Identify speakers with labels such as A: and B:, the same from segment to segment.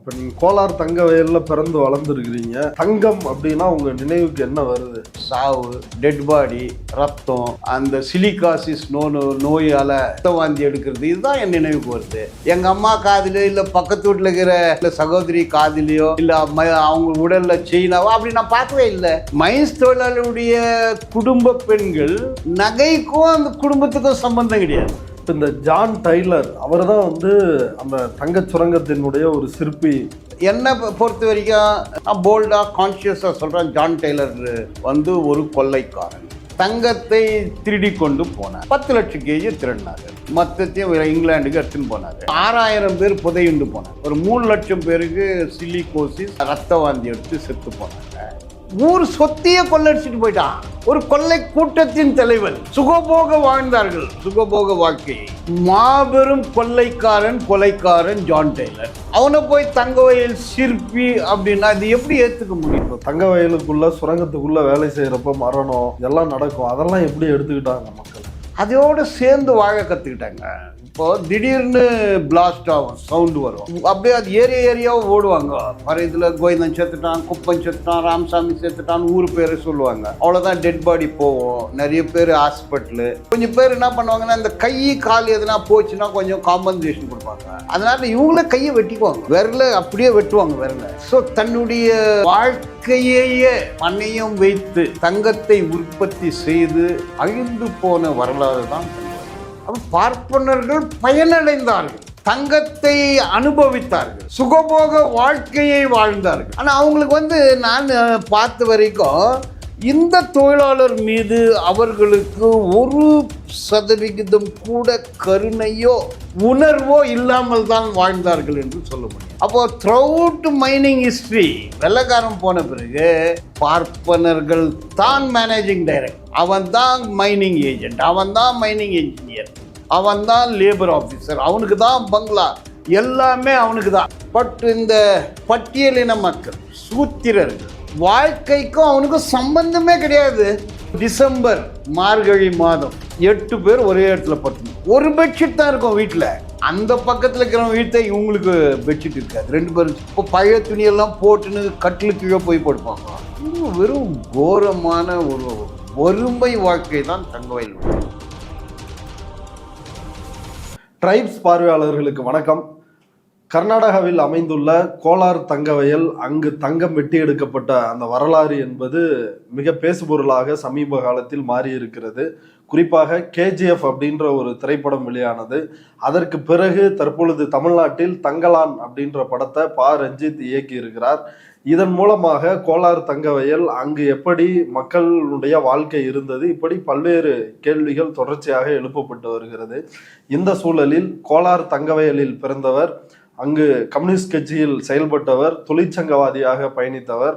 A: இப்போ நீங்கள் கோலார் தங்க வயலில் பிறந்து வளர்ந்துருக்கிறீங்க. தங்கம் அப்படின்னா உங்கள் நினைவுக்கு என்ன வருது?
B: சாவு, டெட் பாடி, ரத்தம், அந்த சிலிகாசிஸ் நோயால் ரத்த வாந்தி எடுக்கிறது, இதுதான் என் நினைவுக்கு வருது. எங்கள் அம்மா காதிலோ இல்லை பக்கத்து வீட்டில் இருக்கிற இல்லை சகோதரி காதிலையோ இல்லை அவங்க உடலில் செயினாவோ அப்படி நான் பார்க்கவே இல்லை. மைன்ஸ் தொழிலாளருடைய குடும்ப பெண்கள் நகைக்கும் அந்த குடும்பத்துக்கும் சம்பந்தம் கிடையாது.
A: இந்த ஜான் டைலர் அவர் தான் வந்து அந்த தங்க சுரங்கத்தினுடைய ஒரு சிற்பி.
B: என்னை பொறுத்த வரைக்கும் நான் போல்டாக கான்ஷியஸாக சொல்கிறேன், ஜான் டெய்லர் வந்து ஒரு கொள்ளைக்காரன். தங்கத்தை திருடி கொண்டு போனார். 10 லட்சம் கேஜி திருடினாரு. மொத்தத்தையும் இங்கிலாந்துக்கு எடுத்துன்னு போனார். 6000 பேர் புதையுண்டு போனார். ஒரு 3 லட்சம் பேருக்கு சிலிகோசிஸ் ரத்த வாந்தி எடுத்து செத்து போனாங்க. ஊர் சொத்தையே கொள்ளடிச்சிட்டு போயிட்டான். ஒரு கொள்ளை கூட்டத்தின் தலைவன். சுகபோக வாழ்ந்தார்கள், சுகபோக வாழ்க்கை. மாபெரும் கொலைக்காரன் ஜான் டெய்லர். அவனை போய் தங்க வயல் சிற்பி அப்படின்னா அது எப்படி ஏத்துக்க முடியும்?
A: தங்க வயலுக்குள்ள சுரங்கத்துக்குள்ள வேலை செய்யறப்ப மரணம் இதெல்லாம் நடக்கும். அதெல்லாம் எப்படி எடுத்துக்கிட்டாங்க மக்கள்?
B: அதோடு சேர்ந்து வாழ கற்றுக்கிட்டாங்க. இப்போ திடீர்னு பிளாஸ்ட் ஆகும், சவுண்டு வரும், அப்படியே அது ஏரியாவும் ஓடுவாங்க. வர இதில் கோவிந்தன் செத்துட்டான், குப்பன் செத்துட்டான், ராமசாமி செத்துட்டான், ஊர் பேர் சொல்லுவாங்க. அவ்வளோதான், டெட் பாடி போவோம். நிறைய பேர் ஹாஸ்பிட்டலு. கொஞ்சம் பேர் என்ன பண்ணுவாங்கன்னா, இந்த கை கால் எதுனா போச்சுன்னா கொஞ்சம் காம்பன்சேஷன் கொடுப்பாங்க. அதனால இவங்களே கையை வெட்டிக்குவாங்க, விரல அப்படியே வெட்டுவாங்க விரல. ஸோ தன்னுடைய வாழ்க்கையே பணையம் வைத்து தங்கத்தை உற்பத்தி செய்து அழிந்து போன வரலாறு தான். பார்ப்பனர்கள் பயனடைந்தார்கள், தங்கத்தை அனுபவித்தார்கள், சுகபோக வாழ்க்கையை வாழ்ந்தார்கள். ஆனால் அவங்களுக்கு நான் பார்த்த வரைக்கும் இந்த தொழிலாளர் மீது அவர்களுக்கு 1% கூட கருணையோ உணர்வோ இல்லாமல் தான் வாழ்ந்தார்கள் என்று சொல்ல முடியும். அப்போ த்ரூஅவுட் மைனிங் ஹிஸ்டரி வெள்ளக்காரன் போன பிறகு பார்ப்பனர்கள் தான் மேனேஜிங் டைரக்டர், அவன் தான் மைனிங் ஏஜென்ட், அவன் தான் மைனிங் இன்ஜினியர், அவன் தான் லேபர் ஆஃபீஸர், அவனுக்கு தான் பங்களா, எல்லாமே அவனுக்கு தான். பட் இந்த பட்டியலின மக்கள் சூத்திரர்கள் வாழ்க்கைக்கும் அவனுக்கும் சம்பந்தமே கிடையாது. டிசம்பர் மார்கழி மாதம் 8 பேர் ஒரே இடத்துல படுத்து, ஒரு பெட்ஷீட் தான் இருக்கும் வீட்டில். அந்த பக்கத்தில் இருக்கிறவங்க வீட்டை இவங்களுக்கு பெட்ஷீட் இருக்காது. 2 பேரும் இப்போ பழைய துணியெல்லாம் போட்டுன்னு கட்டில் கீழே போய் படுப்பாங்க. வெறும் கோரமான ஒரு வறுமை வாழ்க்கை தான் தங்க வயல்.
A: ட்ரைப்ஸ் பார்வையாளர்களுக்கு வணக்கம். கர்நாடகாவில் அமைந்துள்ள கோலார் தங்க வயல், அங்கு தங்கம் வெட்டி எடுக்கப்பட்ட அந்த வரலாறு என்பது மிக பேசுபொருளாக சமீப காலத்தில் மாறி இருக்கிறது. குறிப்பாக கேஜிஎஃப் அப்படின்ற ஒரு திரைப்படம் வெளியானது. அதற்கு பிறகு தற்பொழுது தமிழ்நாட்டில் தங்கலான் அப்படின்ற படத்தை ரஞ்சித் இயக்கி இருக்கிறார். இதன் மூலமாக கோலார் தங்க வயல், அங்கு எப்படி மக்களுடைய வாழ்க்கை இருந்தது, இப்படி பல்வேறு கேள்விகள் தொடர்ச்சியாக எழுப்பப்பட்டு வருகிறது. இந்த சூழலில் கோலார் தங்க வயலில் பிறந்தவர், அங்கு கம்யூனிஸ்ட் கட்சியில் செயல்பட்டவர், தொழிற்சங்கவாதியாக பயணித்தவர்,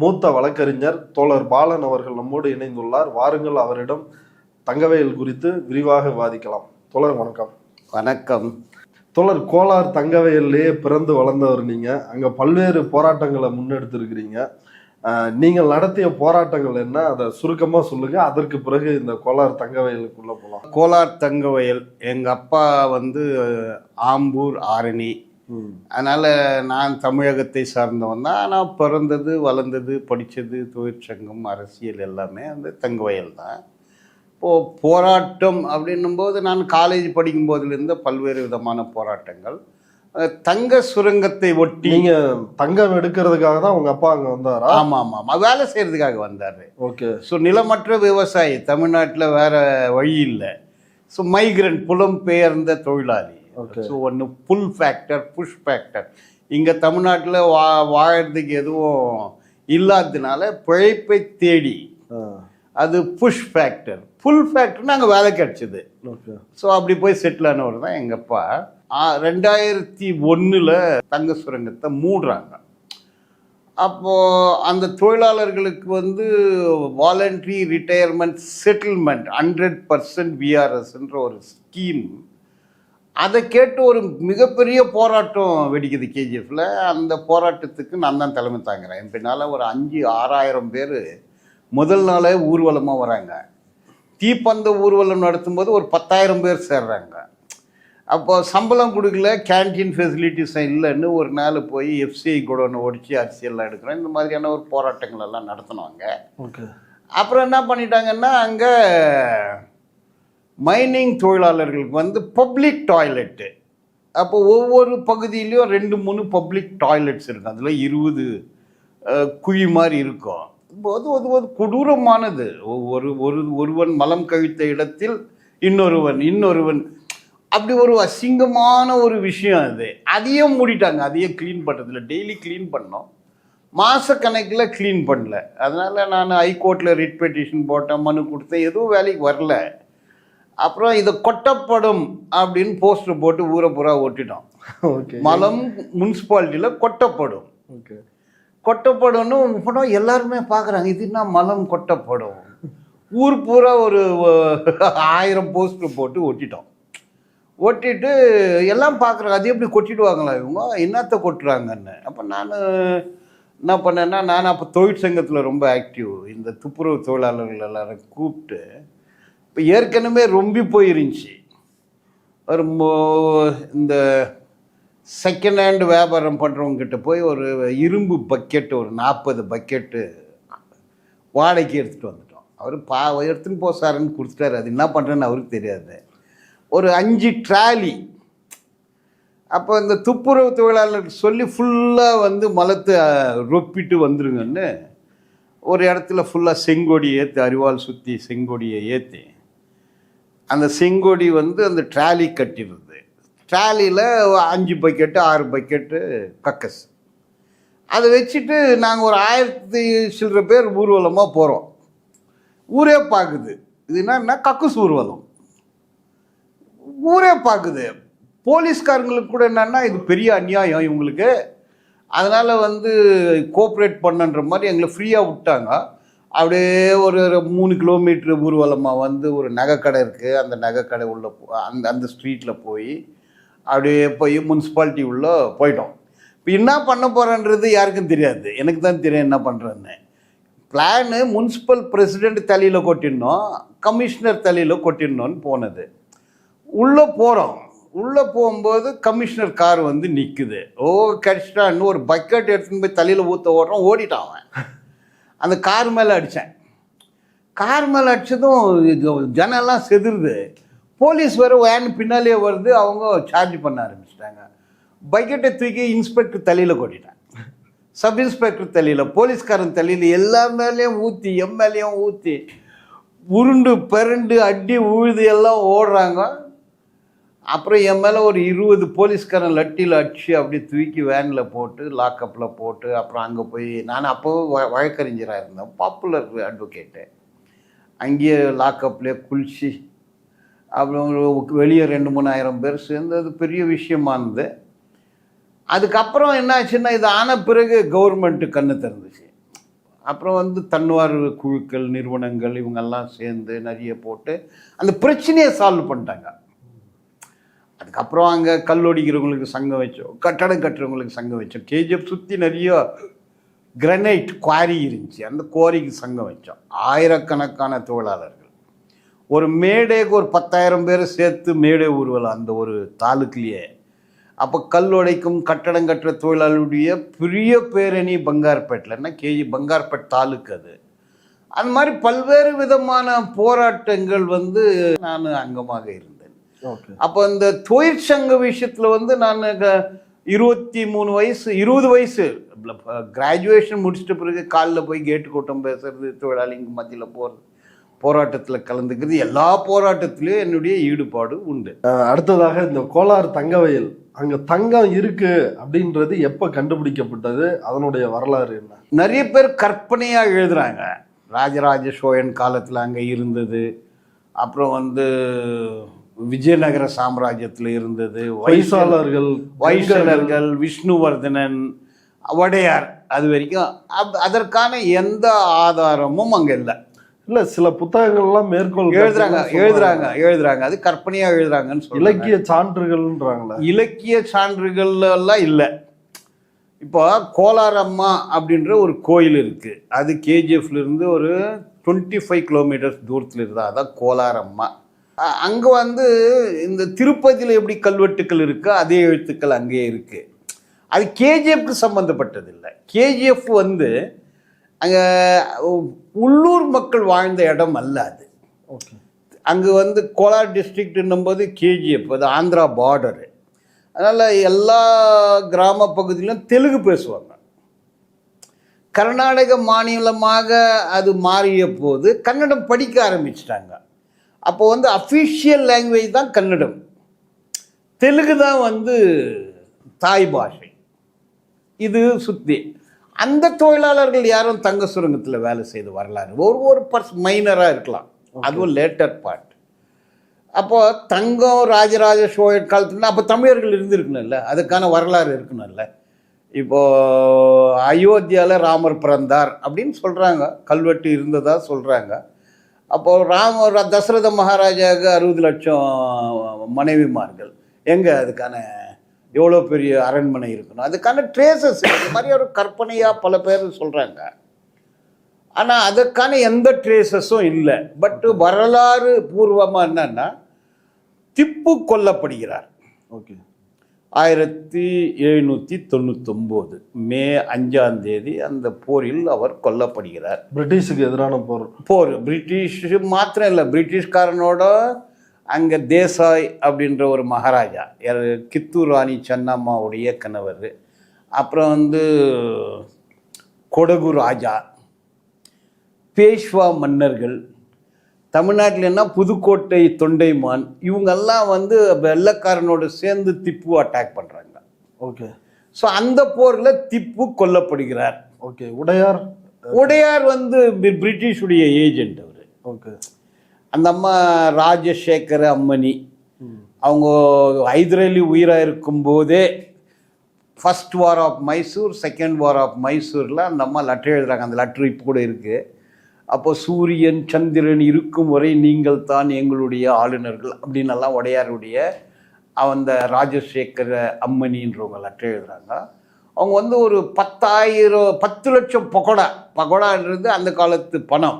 A: மூத்த வழக்கறிஞர் தோழர் பாலன் அவர்கள் நம்மோடு இணைந்துள்ளார். வாருங்கள், அவரிடம் தங்கவயல் குறித்து விரிவாக விவாதிக்கலாம். தோழர் வணக்கம்.
B: வணக்கம்.
A: தோழர், கோலார் தங்கவயல்லையே பிறந்து வளர்ந்தவர் நீங்க. அங்க பல்வேறு போராட்டங்களை முன்னெடுத்திருக்கிறீங்க. நீங்கள் நடத்திய போராட்டங்கள் என்ன, அதை சுருக்கமா சொல்லுங்க. அதற்கு பிறகு இந்த கோலார் தங்கவயலுக்குள்ள போகலாம்.
B: கோலார் தங்கவயல், எங்க அப்பா ஆம்பூர் ஆரணி. அதனால் நான் தமிழகத்தை சார்ந்தவன் தான். ஆனால் பிறந்தது, வளர்ந்தது, படித்தது, தொழிற்சங்கம், அரசியல் எல்லாமே அந்த தங்கவயல் தான். இப்போது போராட்டம் அப்படின்னும்போது நான் காலேஜ் படிக்கும் போதிலிருந்து பல்வேறு விதமான போராட்டங்கள். தங்க சுரங்கத்தை ஒட்டி.
A: நீங்கள் தங்கம் எடுக்கிறதுக்காக தான் உங்கள் அப்பா அங்கே வந்தாரா?
B: ஆமாம், வேலை செய்கிறதுக்காக வந்தார்.
A: ஓகே.
B: ஸோ நிலமற்ற விவசாயி, தமிழ்நாட்டில் வேறு வழி இல்லை. ஸோ மைக்ரண்ட், புலம்பெயர்ந்த தொழிலாளி. ஸோ ஒன்று புல் ஃபேக்டர், புஷ் ஃபேக்டர். இங்கே தமிழ்நாட்டில் வாழறதுக்கு எதுவும் இல்லாததுனால பிழைப்பை தேடி அது புஷ் ஃபேக்டர். புல் ஃபேக்டர்னு அங்கே வேலை கிடச்சிது. ஸோ அப்படி போய் செட்டில் ஆனவர் தான் எங்கள் அப்பா. 2001 தங்க சுரங்கத்தை மூடுறாங்க. அப்போது அந்த தொழிலாளர்களுக்கு வாலண்டரி ரிட்டையர்மெண்ட் செட்டில்மெண்ட் 100% விஆர்எஸ்ன்ற ஒரு ஸ்கீம். அதை கேட்டு ஒரு மிகப்பெரிய போராட்டம் வெடிக்குது கேஜிஎஃப்ல. அந்த போராட்டத்துக்கு நான் தான் தலைமை தாங்கிறேன். என் பின்னால் ஒரு 5,000-6,000 பேர் முதல் நாளே ஊர்வலமாக வராங்க. தீப்பந்த ஊர்வலம் நடத்தும்போது ஒரு 10,000 பேர் சேர்றாங்க. அப்போ சம்பளம் கொடுக்கல, கேன்டீன் ஃபெசிலிட்டிஸும் இல்லைன்னு ஒரு நாள் போய் எஃப்சிஐ குடோனை ஒடிச்சு அரிசியெல்லாம் எடுக்கிறோம். இந்த மாதிரியான ஒரு போராட்டங்கள் எல்லாம் நடத்தினோங்க.
A: ஓகே.
B: அப்புறம் என்ன பண்ணிட்டாங்கன்னா, அங்கே மைனிங் தொழிலாளர்களுக்கு வந்து பப்ளிக் டாய்லெட்டு. அப்போ ஒவ்வொரு பகுதியிலையும் 2-3 பப்ளிக் டாய்லெட்ஸ் இருக்கும். அதில் 20 குழி மாதிரி இருக்கும். போது ஒரு கொடூரமானது. ஒருவன் மலம் கழித்த இடத்தில் இன்னொருவன் அப்படி ஒரு அசிங்கமான ஒரு விஷயம் அது. அதையும் மூடிட்டாங்க. அதையும் க்ளீன் பண்ணுறதில்ல. டெய்லி க்ளீன் பண்ணோம், மாதக்கணக்கில் க்ளீன் பண்ணல. அதனால் நான் ஹைகோர்ட்டில் ரிட் பெட்டிஷன் போட்டேன், மனு கொடுத்தேன், எதுவும் வேலைக்கு வரல. அப்புறம் இதை கொட்டப்படும் அப்படின்னு போஸ்டர் போட்டு ஊரை பூரா ஓட்டிட்டோம்.
A: ஓகே.
B: மலம் முனிசிபாலிட்டியில் கொட்டப்படும்.
A: ஓகே.
B: கொட்டப்படும்னு படம் எல்லாருமே பார்க்குறாங்க. இது என்ன மலம் கொட்டப்படும்? ஊர் பூரா ஒரு 1000 போஸ்டர் போட்டு ஒட்டிட்டோம். ஒட்டிட்டு எல்லாம் பார்க்குறாங்க. அது எப்படி கொட்டிடுவாங்களா இவங்க, என்னத்தை கொட்டுறாங்கன்னு. அப்போ நான் என்ன பண்ணேன்னா, நான் அப்போ தொழிற்சங்கத்தில் ரொம்ப ஆக்டிவ். இந்த துப்புரவு தொழிலாளர்கள் எல்லாரும் கூப்பிட்டு, இப்போ ஏற்கனவே ரொம்ப போயிருந்துச்சு. ஒரு இந்த செகண்ட் ஹேண்ட் வியாபாரம் பண்ணுறவங்ககிட்ட போய் ஒரு இரும்பு பக்கெட்டு, ஒரு 40 பக்கெட்டு வாடகைக்கு எடுத்துகிட்டு வந்துட்டோம். அவர் எடுத்துன்னு போ சார்ன்னு கொடுத்துட்டாரு. அது என்ன பண்ணுறேன்னு அவருக்கு தெரியாது. ஒரு 5 ட்ராலி. அப்போ இந்த துப்புரவு தொழிலாளருக்கு சொல்லி ஃபுல்லாக வந்து மலத்தை ரொப்பிட்டு வந்துருங்கன்னு ஒரு இடத்துல ஃபுல்லாக செங்கொடி ஏற்றி, அரிவாள் சுற்றி செங்கொடியை ஏற்றி, அந்த செங்கொடி வந்து அந்த ட்ராலி கட்டிடுது. ட்ராலியில் 5 பக்கெட்டு 6 பக்கெட்டு கக்கஸ். அதை வச்சுட்டு நாங்கள் ஒரு 1000 சில்லற பேர் ஊர்வலமாக போகிறோம். ஊரே பார்க்குது. இது என்னன்னா கக்கூஸ் ஊர்வலம். ஊரே பார்க்குது. போலீஸ்காரங்களுக்கு கூட என்னன்னா, இது பெரிய அநியாயம் இவங்களுக்கு, அதனால் வந்து கோஆப்ரேட் பண்ணுன்ற மாதிரி எங்களை ஃப்ரீயாக விட்டாங்க. அப்படியே ஒரு 3 கிலோமீட்டர் ஊர்வலமாக வந்து ஒரு நகைக்கடை இருக்குது. அந்த நகைக்கடை உள்ள அந்த ஸ்ட்ரீட்டில் போய் அப்படியே போய் முனிசிபாலிட்டி உள்ளே போயிட்டோம். இப்போ என்ன பண்ண போகிறேன்றது யாருக்கும் தெரியாது. எனக்கு தான் தெரியும் என்ன பண்ணுறேன்னு. பிளானு முனிசிபல் பிரசிடெண்ட் தலையில் கொட்டிடணும், கமிஷனர் தலையில் கொட்டிடணும்னு போனது. உள்ளே போகிறோம். உள்ளே போகும்போது கமிஷனர் கார் வந்து நிற்குது. கிடச்சிட்டான்னு ஒரு பக்கெட் எடுத்துன்னு போய் தலையில் ஊற்ற ஓடுறோம். ஓடிட்டான் அவன். அந்த கார் மேலே அடித்தேன். கார் மேலே அடித்ததும் ஜனெல்லாம் செதுருது. போலீஸ் வேறு வேன் பின்னாலே வருது. அவங்க சார்ஜ் பண்ண ஆரம்பிச்சிட்டாங்க. பக்கெட்டை தூக்கி இன்ஸ்பெக்டர் தலையில் கொட்டிட்டேன். சப் இன்ஸ்பெக்டர் தலையில், போலீஸ்காரன் தலையில், எல்லா மேலேயும் ஊற்றி, எம்எல்ஏயும் ஊற்றி, உருண்டு பிறண்டு அடி உழுது எல்லாம் ஓடுறாங்க. அப்புறம் என் மேலே ஒரு 20 போலீஸ்காரன் லட்டியில் அடிச்சு அப்படி தூக்கி வேனில் போட்டு லாக்கப்பில் போட்டு, அப்புறம் அங்கே போய் நான் அப்போது வழக்கறிஞராக இருந்தேன், பாப்புலர் அட்வொகேட்டு. அங்கேயே லாக்கப்லேயே குளிச்சு அப்புறம் வெளியே 2-3 பேர் சேர்ந்து அது பெரிய விஷயமானது. அதுக்கப்புறம் என்ன ஆச்சுன்னா, இது ஆன பிறகு கவர்மெண்ட்டு கண்ணு திறந்துச்சு. அப்புறம் வந்து தன்வார் குழுக்கள், நிறுவனங்கள் இவங்கெல்லாம் சேர்ந்து நிறைய போட்டு அந்த பிரச்சனையை சால்வ் பண்ணிட்டாங்க. அதுக்கப்புறம் அங்கே கல்லொடிக்கிறவங்களுக்கு சங்கம் வச்சோம், கட்டடம் கட்டுறவங்களுக்கு சங்கம் வச்சோம். கேஜிஎஃப் சுற்றி நிறைய கிரனைட் குவாரி இருந்துச்சு. அந்த குவாரிக்கு சங்கம் வச்சோம். ஆயிரக்கணக்கான தொழிலாளர்கள். ஒரு மேடைக்கு ஒரு 10,000 பேர் சேர்த்து மேடை ஊர்வலம் அந்த ஒரு தாலுக்குலேயே. அப்போ கல்லொடைக்கும் கட்டடம் கட்டுற தொழிலாளருடைய பெரிய பேரணி பங்கார்பேட்டில்னா பங்கார்பேட் தாலுக்கு அது. அந்த மாதிரி பல்வேறு விதமான போராட்டங்கள் வந்து நான் அங்கமாக இருந்தேன். அப்போ இந்த தொழிற்சங்க விஷயத்தில் வந்து நான் 23 வயசு 20 வயசு கிராஜுவேஷன் முடிச்சிட்ட பிறகு காலில் போய் கேட்டு கூட்டம் பேசுறது, தொழிலாளிங்க மத்தியில் போகிறது, போராட்டத்தில் கலந்துக்கிறது, எல்லா போராட்டத்திலையும் என்னுடைய ஈடுபாடு உண்டு.
A: அடுத்ததாக இந்த கோலார் தங்கவயல், அங்கே தங்கம் இருக்கு அப்படின்றது எப்போ கண்டுபிடிக்கப்பட்டது, அதனுடைய வரலாறு என்ன?
B: நிறைய பேர் கற்பனையாக எழுதுறாங்க. ராஜராஜ சோழன் காலத்தில் அங்கே இருந்தது, அப்புறம் வந்து விஜயநகர சாம்ராஜ்யத்தில் இருந்தது, வைசாலர்கள், விஷ்ணுவர்தனன், வடையார், அது வரைக்கும் அதற்கான எந்த ஆதாரமும் அங்கே இல்லை.
A: இல்லை, சில புத்தகங்கள்லாம் மேற்கோள்
B: எழுதுறாங்க. அது கற்பனையாக எழுதுறாங்கன்னு சொல்லி
A: இலக்கிய சான்றுகள்ன்றாங்களே.
B: இலக்கிய சான்றுகள் எல்லாம் இல்லை. இப்போ கோலாரம்மா அப்படின்ற ஒரு கோயில் இருக்குது. அது கேஜிஎஃப்லேருந்து ஒரு 25 கிலோமீட்டர்ஸ் தூரத்தில் இருந்தால் அதான் கோலாரம்மா. அங்கே வந்து இந்த திருப்பதியில் எப்படி கல்வெட்டுக்கள் இருக்கோ அதே எழுத்துக்கள் அங்கேயே இருக்குது. அது கேஜிஎஃப்க்கு சம்மந்தப்பட்டது இல்லை. கேஜிஎஃப் வந்து அங்கே உள்ளூர் மக்கள் வாழ்ந்த இடம் அல்ல அது.
A: ஓகே.
B: அங்கே வந்து கோலார் டிஸ்ட்ரிக்ட்ன்னும் போது கேஜிஎஃப் அது ஆந்திரா பார்டரு. அதனால் எல்லா கிராம பகுதியிலும் தெலுங்கு பேசுவாங்க. கர்நாடக மாநிலமாக அது மாறிய போது கன்னடம் படிக்க ஆரம்பிச்சிட்டாங்க. அப்போ வந்து அஃபிஷியல் லாங்குவேஜ் தான் கன்னடம், தெலுங்கு தான் வந்து தாய் பாஷை. இது சுற்றி அந்த தொழிலாளர்கள் யாரும் தங்க சுரங்கத்தில் வேலை செய்து வரலாறு ஒரு மைனராக இருக்கலாம், அதுவும் லேட்டர் பார்ட். அப்போது தங்கம் ராஜராஜ சோழர் காலத்துல அப்போ தமிழர்கள் இருந்திருக்கணும்ல, அதுக்கான வரலாறு இருக்கணும்ல. இப்போது அயோத்தியாவில் ராமர் பிறந்தார் அப்படின்னு சொல்கிறாங்க, கல்வெட்டு இருந்ததாக சொல்கிறாங்க. அப்போது தசரத மகாராஜாவுக்கு 60 லட்சம் மனைவிமார்கள், எங்கே அதுக்கான எவ்வளோ பெரிய அரண்மனை இருக்கணும், அதுக்கான ட்ரேசஸ் இது மாதிரி ஒரு கற்பனையாக பல பேர் சொல்கிறாங்க. ஆனால் அதுக்கான எந்த ட்ரேசஸும் இல்லை. பட்டு வரலாறு பூர்வமாக என்னன்னா திப்பு கொல்லப்படுகிறார்.
A: ஓகே.
B: 1799 மே 5ஆம் தேதி அந்த போரில் அவர் கொல்லப்படுகிறார்.
A: பிரிட்டிஷுக்கு எதிரான போர்.
B: பிரிட்டிஷ் மாத்திரம் இல்லை, பிரிட்டிஷ்காரனோட அங்கே தேசாய் அப்படின்ற ஒரு மகாராஜா, கித்தூர் ராணி சென்னம்மாவுடைய கணவர், அப்புறம் வந்து கொடகு ராஜா, பேஷ்வா மன்னர்கள், தமிழ்நாட்டிலன்னா புதுக்கோட்டை தொண்டைமான், இவங்கெல்லாம் வந்து வெள்ளைக்காரனோடு சேர்ந்து திப்பு அட்டாக் பண்ணுறாங்க.
A: ஓகே.
B: ஸோ அந்த போரில் திப்பு கொல்லப்படுகிறார்.
A: ஓகே.
B: உடையார் வந்து பிரிட்டிஷுடைய ஏஜென்ட் அவர்.
A: ஓகே.
B: அந்த அம்மா ராஜசேகர அம்மணி, அவங்க ஹைதராலி உயிராக இருக்கும்போதே first war of Mysore, second war of மைசூரில் அந்த அம்மா லெட்டர் எழுதுறாங்க. அந்த லெட்டர் இப்போ கூட இருக்குது. அப்போ சூரியன் சந்திரன் இருக்கும் வரை நீங்கள் தான் எங்களுடைய ஆளுநர்கள் அப்படின்னெல்லாம் உடையாருடைய அந்த ராஜசேகர அம்மணின்றவங்க லெட்டர் எழுதுறாங்க. அவங்க வந்து ஒரு 10 லட்சம் பகோடான்றது அந்த காலத்து பணம்,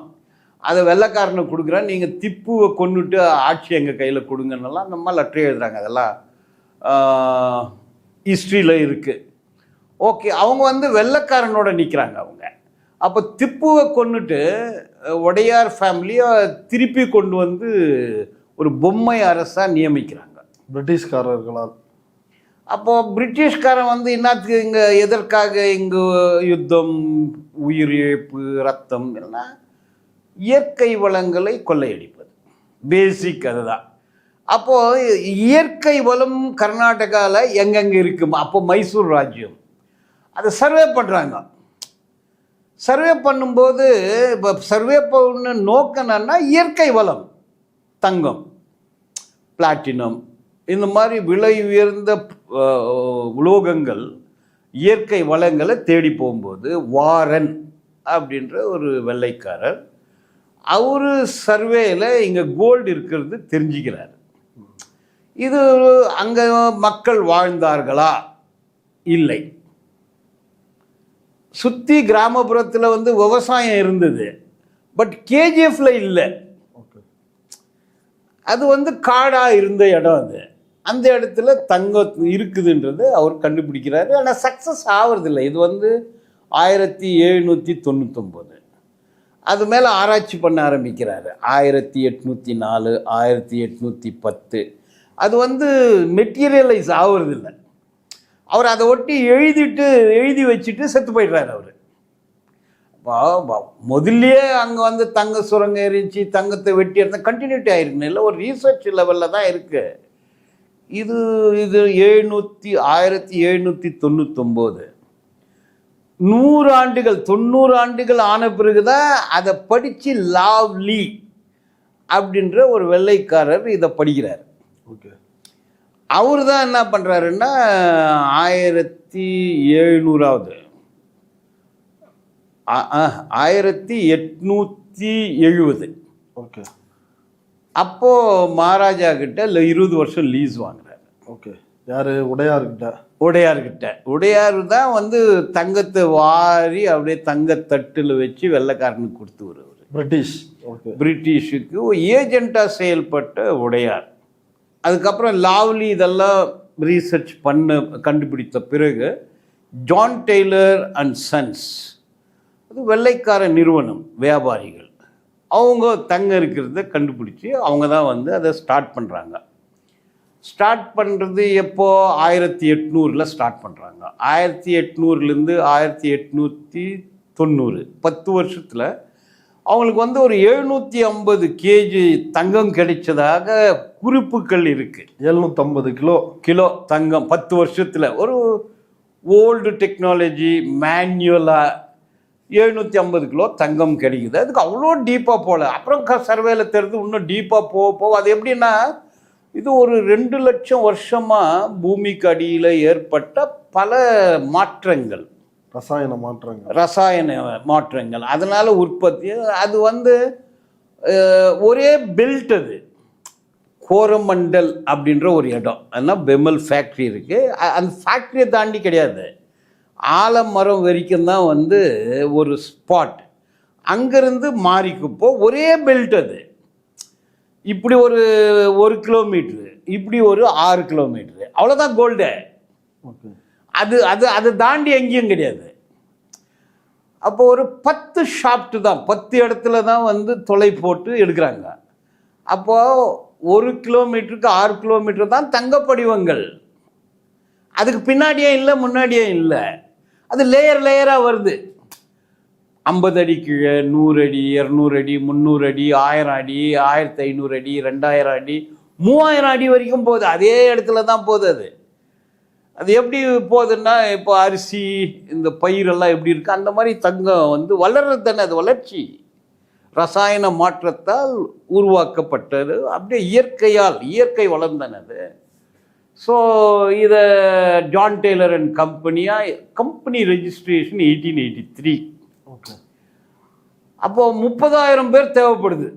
B: அதை வெள்ளைக்காரனை கொடுக்குறேன், நீங்கள் திப்புவை கொண்டுட்டு ஆட்சி எங்கள் கையில் கொடுங்கன்னெல்லாம் நம்ம லெட்டர் எழுதுறாங்க. அதெல்லாம் ஹிஸ்ட்ரியில் இருக்குது. ஓகே. அவங்க வந்து வெள்ளைக்காரனோட நிற்கிறாங்க அவங்க. அப்போ திப்புவை கொண்டுட்டு உடையார் ஃபேமிலியை திருப்பி கொண்டு வந்து ஒரு பொம்மை அரசாக நியமிக்கிறாங்க
A: பிரிட்டிஷ்காரர்களால்.
B: அப்போது பிரிட்டிஷ்காரன் வந்து என்னத்துக்கு இங்கே எதற்காக இங்கு யுத்தம், உயிர் இழப்பு, ரத்தம் எல்லாம் இயற்கை வளங்களை கொள்ளையடிப்பது பேசிக் அதுதான். அப்போது இயற்கை வளம் கர்நாடகாவில் எங்கெங்கே இருக்குமா, அப்போ மைசூர் ராஜ்யம் அதை சர்வே பண்ணுறாங்க. சர்வே பண்ணும்போது இப்போ சர்வே பண்ண நோக்கம்னா இயற்கை வளம், தங்கம், பிளாட்டினம், இந்த மாதிரி விலை உயர்ந்த உலோகங்கள், இயற்கை வளங்களை தேடி போகும்போது வாரன் அப்படின்ற ஒரு வெள்ளைக்காரர் அவர் சர்வேயில் இங்கே கோல்டு இருக்கிறது தெரிஞ்சுக்கிறார். இது அங்கே மக்கள் வாழ்ந்தார்களா? இல்லை. சுற்றி கிராமப்புறத்தில் வந்து விவசாயம் இருந்தது, பட் கேஜிஎஃப்ல இல்லை. அது வந்து காடாக இருந்த இடம் அது. அந்த இடத்துல தங்கம் இருக்குதுன்றது அவர் கண்டுபிடிக்கிறாரு. ஆனால் சக்ஸஸ் ஆகிறதில்லை. இது வந்து 1799 அது மேலே ஆராய்ச்சி பண்ண ஆரம்பிக்கிறாரு. 1804, 1810 அது வந்து மெட்டீரியலைஸ் ஆகுறதில்லை. அவர் அதை ஒட்டி எழுதி வச்சுட்டு செத்து போயிடுறாரு அவர். முதல்லையே அங்கே வந்து தங்க சுரங்கம் எரிஞ்சு தங்கத்தை வெட்டி இருந்தால் கண்டினியூட்டி ஆகிருக்குன்னு இல்லை, ஒரு ரீசர்ச் லெவலில் தான் இருக்குது. இது 1799 100 ஆண்டுகள் 90 ஆண்டுகள் ஆன பிறகு தான் அதை படித்து லாவ்லி அப்படின்ற ஒரு வெள்ளைக்காரர் இதை படிக்கிறார்.
A: ஓகே.
B: அவர் தான் என்ன பண்ணுறாருன்னா 1870
A: ஓகே.
B: அப்போது மகாராஜா கிட்ட 20 வருஷம் லீஸ் வாங்குறாரு.
A: ஓகே. யார்? உடையார்கிட்ட.
B: உடையார் தான் வந்து தங்கத்தை வாரி அப்படியே தங்கத்தட்டில் வச்சு வெள்ளைக்காரனுக்கு கொடுத்து வருவார்.
A: பிரிட்டிஷ். ஓகே.
B: பிரிட்டிஷுக்கு ஏஜெண்ட்டாக செயல்பட்ட உடையார். அதுக்கப்புறம் லாவ்லி இதெல்லாம் ரீசர்ச் கண்டுபிடித்த பிறகு ஜான் டெய்லர் அண்ட் சன்ஸ், அது வெள்ளைக்கார நிறுவனம், வியாபாரிகள், அவங்க தங்க இருக்கிறத கண்டுபிடிச்சி அவங்க தான் வந்து அதை ஸ்டார்ட் பண்ணுறாங்க. ஸ்டார்ட் பண்ணுறது எப்போ 1800 ஸ்டார்ட் பண்ணுறாங்க. 1800 1890 10 வருஷத்தில் அவங்களுக்கு வந்து ஒரு 750 கேஜி தங்கம் கிடைச்சதாக குறிப்புகள் இருக்குது.
A: 750
B: கிலோ தங்கம் 10 வருஷத்தில். ஒரு ஓல்டு டெக்னாலஜி மேன்யுவலாக 750 கிலோ தங்கம் கிடைக்குது. அதுக்கு அவ்வளோ டீப்பாக போகல. அப்புறம் சர்வேல தெரிஞ்சு இன்னும் டீப்பாக போக அது எப்படின்னா, இது ஒரு 2 லட்சம் வருஷமாக பூமிக்கு அடியில் ஏற்பட்ட பல மாற்றங்கள், ரசாயன மாற்றங்கள், அதனால் உற்பத்தி. அது வந்து ஒரே பெல்ட், அது கோரமண்டல் அப்படின்ற ஒரு இடம். அதனால் பெமல் ஃபேக்ட்ரி இருக்குது. அந்த ஃபேக்ட்ரியை தாண்டி கிடையாது, ஆலமரம் வரைக்கும் தான் வந்து ஒரு ஸ்பாட். அங்கேருந்து மாறிக்குப்போ ஒரே பெல்ட், அது இப்படி ஒரு 1 கிலோமீட்ரு, இப்படி ஒரு 6 கிலோமீட்ரு, அவ்வளோதான் கோல்டு. அது அது அதை தாண்டி எங்கேயும் கிடையாது. அப்போ ஒரு 10 ஷாப்ட்டு தான், 10 இடத்துல தான் வந்து தொலை போட்டு எடுக்கிறாங்க. அப்போது 1 கிலோமீட்டருக்கு 6 கிலோமீட்டர் தான் தங்கப்படிவங்கள். அதுக்கு பின்னாடியே இல்லை, முன்னாடியே இல்லை. அது லேயராக வருது. 50 அடி கீழே, 100 அடி, 200 அடி, 300 அடி, 1000 அடி, 1500 அடி, 2000 அடி, 3000 அடி வரைக்கும் போகுது. அதே இடத்துல தான் போகுது. அது எப்படி போகுதுன்னா, இப்போ அரிசி இந்த பயிரெல்லாம் எப்படி இருக்குது அந்த மாதிரி தங்கம் வந்து வளர்றது தானே. அது வளர்ச்சி ரசாயன மாற்றத்தால் உருவாக்கப்பட்டது. அப்படியே இயற்கை வளர்ந்தானே அது. ஸோ இதை John Taylor and company registration 1883. அப்போ 30,000 பேர் தேவைப்படுது.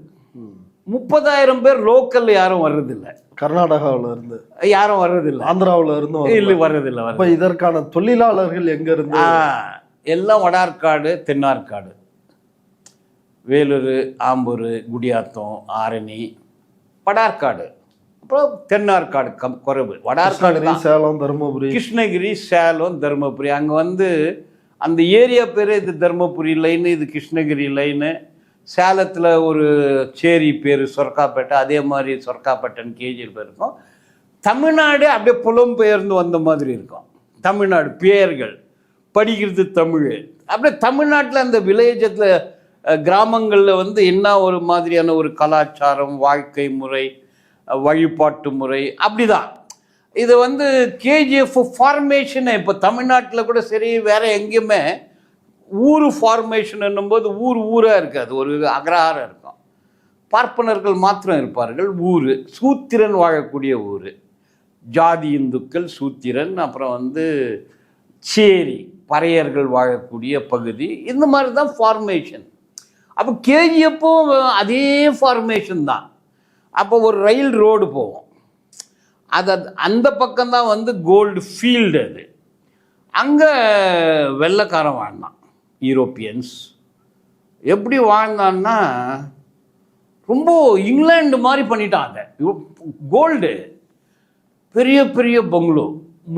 B: 30,000 பேர் லோக்கல்ல யாரும் வர்றதில்லை.
A: கர்நாடகாவில் இருந்து
B: யாரும் வர்றதில்லை,
A: ஆந்திராவில் இருந்து
B: இல்லை வர்றதில்லை.
A: அப்போ இதற்கான தொழிலாளர்கள் எங்க இருந்து?
B: எல்லாம் வடார்காடு, தென்னார்காடு, வேலூர், ஆம்பூர், குடியாத்தம், ஆரணி, வடார்காடு, அப்புறம் தென்னார்காடு குறைவு. வடார்காடு,
A: சேலம், தருமபுரி,
B: கிருஷ்ணகிரி, சேலம், தருமபுரி. அங்கே வந்து அந்த ஏரியா பேர் இது தருமபுரி லைனு, இது கிருஷ்ணகிரி லைனு. சேலத்தில் ஒரு சேரி பேர் சொர்க்காப்பேட்டை, அதே மாதிரி சொர்க்காப்பேட்டைன்னு கேஜி பேர் இருக்கும். தமிழ்நாடு அப்படியே புலம்பெயர்ந்து வந்த மாதிரி இருக்கும். தமிழ்நாடு பெயர்கள் படிக்கிறது தமிழ். அப்படியே தமிழ்நாட்டில் அந்த வில்லேஜத்தில் கிராமங்களில் வந்து என்ன ஒரு மாதிரியான ஒரு கலாச்சாரம், வாழ்க்கை முறை, வழிபாட்டு முறை அப்படிதான். இது வந்து கேஜிஎஃப் ஃபார்மேஷனை இப்போ தமிழ்நாட்டில் கூட சரி, வேறு எங்கேயுமே ஊர் ஃபார்மேஷன் என்னும்போது ஊராக இருக்காது, ஒரு அக்ரஹாரம் இருக்கும். பார்ப்பனர்கள் மாத்திரம் இருப்பார்கள். ஊர் சூத்திரன் வாழக்கூடிய ஊர், ஜாதி இந்துக்கள் சூத்திரன், அப்புறம் வந்து சேரி பறையர்கள் வாழக்கூடிய பகுதி, இந்த மாதிரி தான் ஃபார்மேஷன். அப்போ கேஜிஎஃப்பும் அதே ஃபார்மேஷன் தான். அப்போ ஒரு ரயில் ரோடு போவோம், அது அந்த பக்கம்தான் வந்து கோல்டு ஃபீல்டு. அது அங்கே வெள்ளைக்காரன் வாழ்ந்தான், யூரோப்பியன்ஸ். எப்படி வாழ்ந்தான்னா, ரொம்ப இங்கிலாந்து மாதிரி பண்ணிட்டான். அதை கோல்டு பெரிய பெரிய பங்களோ,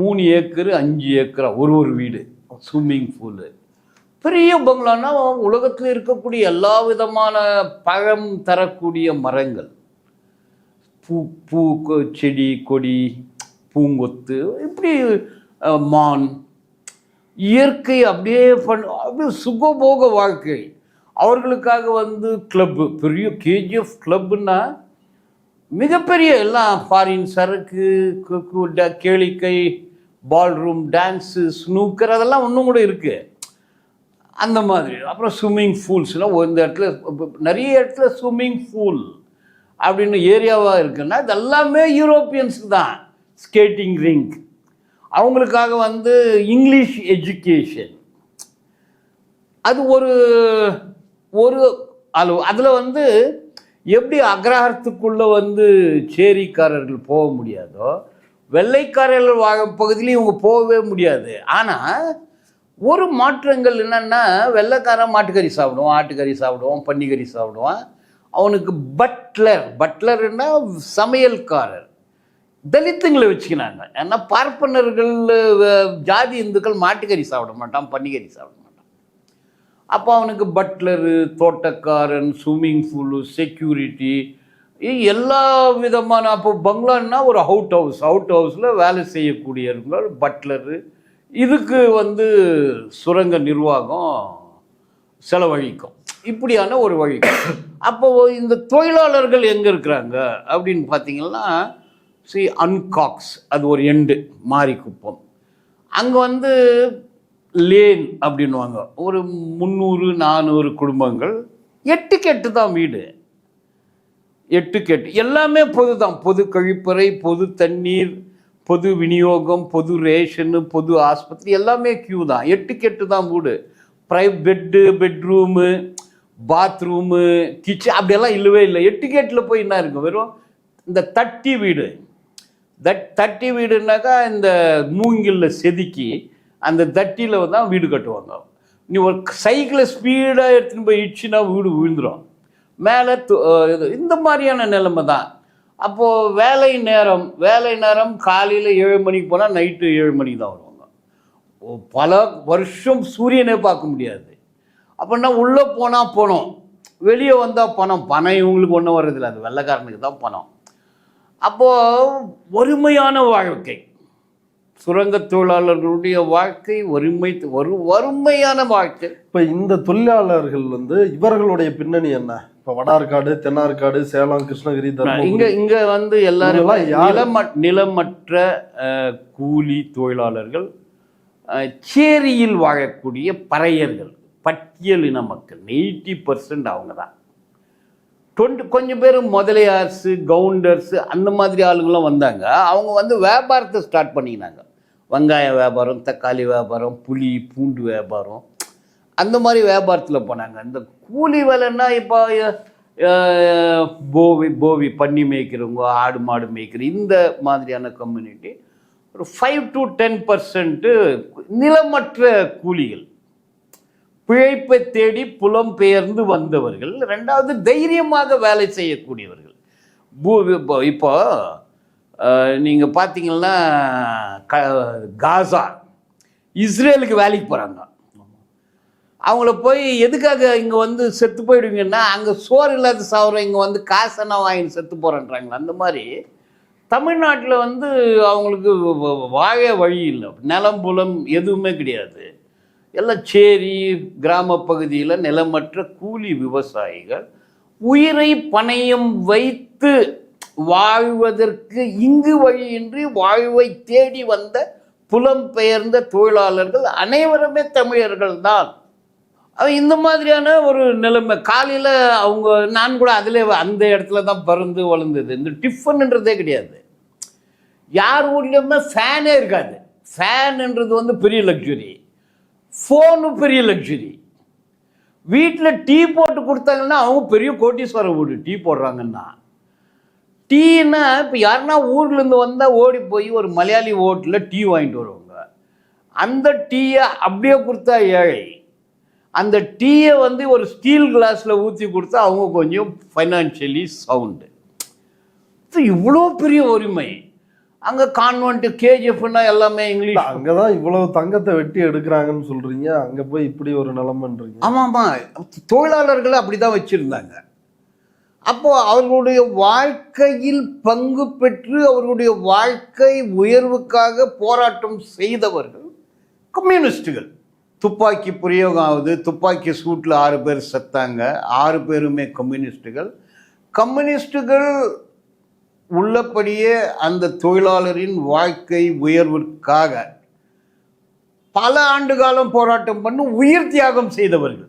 B: 3 ஏக்கர் 5 ஏக்கரா ஒரு வீடு, ஸ்விம்மிங் பூலு, பெரிய பங்களான்னா உலகத்தில் இருக்கக்கூடிய எல்லா விதமான பழம் தரக்கூடிய மரங்கள், பூ செடி கொடி, பூங்கொத்து, இப்படி மான், இயற்கை அப்படியே அப்படியே சுகபோக வாழ்க்கை. அவர்களுக்காக வந்து கிளப்பு, பெரிய கேஜிஎஃப் கிளப்புன்னா மிகப்பெரிய எல்லாம் ஃபாரின் சரக்கு, கேளிக்கை, பால்ரூம், டான்ஸு, ஸ்னூக்கர், அதெல்லாம் இன்னும் கூட இருக்குது அந்த மாதிரி. அப்புறம் ஸ்விம்மிங் பூல்ஸ்லாம் இந்த இடத்துல நிறைய இடத்துல ஸ்விம்மிங் பூல் அப்படின்னு ஏரியாவாக இருக்குன்னா இது எல்லாமே யூரோப்பியன்ஸுக்கு தான். ஸ்கேட்டிங் ரிங்க், அவங்களுக்காக வந்து இங்கிலீஷ் எஜுகேஷன், அது ஒரு அளவு. அதில் வந்து எப்படி அக்ரஹாரத்துக்குள்ளே வந்து சேரிக்காரர்கள் போக முடியாதோ, வெள்ளைக்காரர்கள் வாழும் பகுதியிலையும் இவங்க போகவே முடியாது. ஆனால் ஒரு மாற்றங்கள் என்னென்னா, வெள்ளைக்காரன் மாட்டுக்கறி சாப்பிடுவான், ஆட்டுக்கறி சாப்பிடுவான், பன்னிக்கறி சாப்பிடுவான். அவனுக்கு பட்லர்னா சமையல்காரர், தலித்துங்களை வச்சுக்கினாங்க. ஏன்னா பார்ப்பனர்கள் ஜாதி இந்துக்கள் மாட்டுக்கறி சாப்பிட மாட்டான், பன்னிக்கறி சாப்பிட மாட்டான். அப்போ அவனுக்கு பட்லரு, தோட்டக்காரன், ஸ்விம்மிங் பூலு, செக்யூரிட்டி, எல்லா விதமான. அப்போ பங்களான்னா ஒரு அவுட் ஹவுஸில் வேலை செய்யக்கூடியவர்கள் பட்லரு. இதுக்கு சுரங்க நிர்வாகம் செலவழிக்கும், இப்படியான ஒரு வழி. அப்போ இந்த தொழிலாளர்கள் எங்கே இருக்கிறாங்க அப்படின்னு பார்த்தீங்கன்னா, அன்காக்ஸ், அது ஒரு எண்டு மாரிக்குப்பம். அங்கே லேன் அப்படின்வாங்க. ஒரு 300-400 குடும்பங்கள், 8 தான் வீடு, 8 எல்லாமே பொது தான். பொது கழிப்பறை, பொது தண்ணீர், பொது விநியோகம், பொது ரேஷனு, பொது ஆஸ்பத்திரி, எல்லாமே கியூ தான். 8 தான் வீடு. பெட்ரூமு, பாத்ரூமு, கிச்சன் அப்படியெல்லாம் இல்லவே இல்லை. 8 போய் என்ன இருக்கும்? வெறும் இந்த தட்டி வீடு. தட்டி வீடுனாக்கா இந்த மூங்கிலில் செதுக்கி அந்த தட்டியில் தான் வீடு கட்டுவாங்க. நீ ஒரு சைக்கிளை ஸ்பீடாக எடுத்துன்னு போய் இடிச்சுன்னா வீடு விழுந்துடும் மேலே. இந்த மாதிரியான நிலைமை தான். அப்போது வேலை நேரம் காலையில் 7 மணிக்கு போனால் நைட்டு 7 மணிக்கு தான் வருவாங்க. பல வருஷம் சூரியனே பார்க்க முடியாது. அப்படின்னா உள்ளே போனால் பணம், வெளியே வந்தால் பணம் இவங்களுக்கு ஒன்றும் வர்றதில்லை, அது வெள்ளைக்காரனுக்கு தான் பணம். அப்போது வறுமையான வாழ்க்கை, சுரங்க தொழிலாளர்களுடைய வாழ்க்கை வறுமையான வாழ்க்கை.
A: இப்போ இந்த தொழிலாளர்கள் இவர்களுடைய பின்னணி என்ன? இப்போ வடார்காடு, தென்னார்காடு, சேலம், கிருஷ்ணகிரி,
B: இங்கே எல்லாரும் நிலமற்ற கூலி தொழிலாளர்கள், சேரியில் வாழக்கூடிய பறையர்கள், பட்டியலின மக்கள் 80% அவங்க தான். கொஞ்சம் பேர் முதலியார்ஸு, கவுண்டர்ஸு, அந்த மாதிரி ஆளுங்களும் வந்தாங்க. அவங்க வியாபாரத்தை ஸ்டார்ட் பண்ணிக்கினாங்க. வெங்காய வியாபாரம், தக்காளி வியாபாரம், புளி பூண்டு வியாபாரம், அந்த மாதிரி வியாபாரத்தில் போனாங்க. இந்த கூலி வேலைன்னா இப்போ போவி பண்ணி மேய்க்கிறவங்க, ஆடு மாடு மேய்க்கிற இந்த மாதிரியான கம்யூனிட்டி ஒரு 5 to 10% நிலமற்ற கூலிகள், பிழைப்பை தேடி புலம்பெயர்ந்து வந்தவர்கள். ரெண்டாவது தைரியமாக வேலை செய்யக்கூடியவர்கள். இப்போ நீங்கள் பார்த்தீங்கன்னா காசா, இஸ்ரேலுக்கு வேலைக்கு போகிறாங்க. அவங்கள போய் எதுக்காக இங்கே செத்து போயிடுவீங்கன்னா, அங்கே சோறு இல்லாத சாவரம், இங்கே காசெல்லாம் வாங்கி செத்து போகிறேன்றாங்களா. அந்த மாதிரி தமிழ்நாட்டில் அவங்களுக்கு வாழ வழி இல்லை, நிலம் புலம் எதுவுமே கிடையாது. எல்லாம் சேரி கிராம பகுதியில் நிலமற்ற கூலி விவசாயிகள் உயிரை பணயம் வைத்து வாழ்வதற்கு இங்கு வழியின்றி வாழ்வை தேடி வந்த புலம்பெயர்ந்த தொழிலாளர்கள் அனைவருமே தமிழர்கள் தான். இந்த மாதிரியான ஒரு நிலைமை. காலையில் நான் கூட அதில் அந்த இடத்துல தான் பிறந்து வளர்ந்தது. இந்த டிஃபன்ன்றதே கிடையாது, யார் வீட்லையுமே ஃபேனே இருக்காது. ஃபேன்ன்றது பெரிய லக்ஸுரி, ஃபோனு பெரிய லக்ஸுரி. வீட்டில் டீ போட்டு கொடுத்தாங்கன்னா அவங்க பெரிய கோட்டீஸ்வர வீடு டீ போடுறாங்கன்னா. டீனா இப்போ யாருன்னா ஊர்லேருந்து வந்தால் ஓடி போய் ஒரு மலையாளி ஹோட்டலில் டீ வாங்கிட்டு வருவாங்க. அந்த டீயை அப்படியே கொடுத்தா ஏழை. அந்த டீயை ஒரு ஸ்டீல் கிளாஸில் ஊற்றி கொடுத்தா அவங்க கொஞ்சம் ஃபைனான்ஷியலி சவுண்டு. இவ்வளோ பெரிய வறுமை. அங்கே கான்வென்ட், கேஜிஎஃப்னா எல்லாமே இங்கிலீஷ்.
A: அங்கே தான் இவ்வளவு தங்கத்தை வெட்டி எடுக்கிறாங்கன்னு சொல்கிறீங்க, அங்கே போய் இப்படி ஒரு நிலைமைன்றீங்க.
B: ஆமாம்மா, தொழிலாளர்களை அப்படி தான் வச்சுருந்தாங்க. அப்போது அவர்களுடைய வாழ்க்கையில் பங்கு பெற்று அவர்களுடைய வாழ்க்கை உயர்வுக்காக போராட்டம் செய்தவர்கள் கம்யூனிஸ்டுகள். துப்பாக்கி பிரயோகம் ஆகுது, துப்பாக்கி சூட்டில் 6 பேர் செத்தாங்க, 6 பேருமே கம்யூனிஸ்டுகள். கம்யூனிஸ்டுகள் உள்ளபடியே அந்த தொழிலாளரின் வாழ்க்கை உயர்விற்காக பல ஆண்டு காலம் போராட்டம் பண்ணி உயிர் தியாகம் செய்தவர்கள்.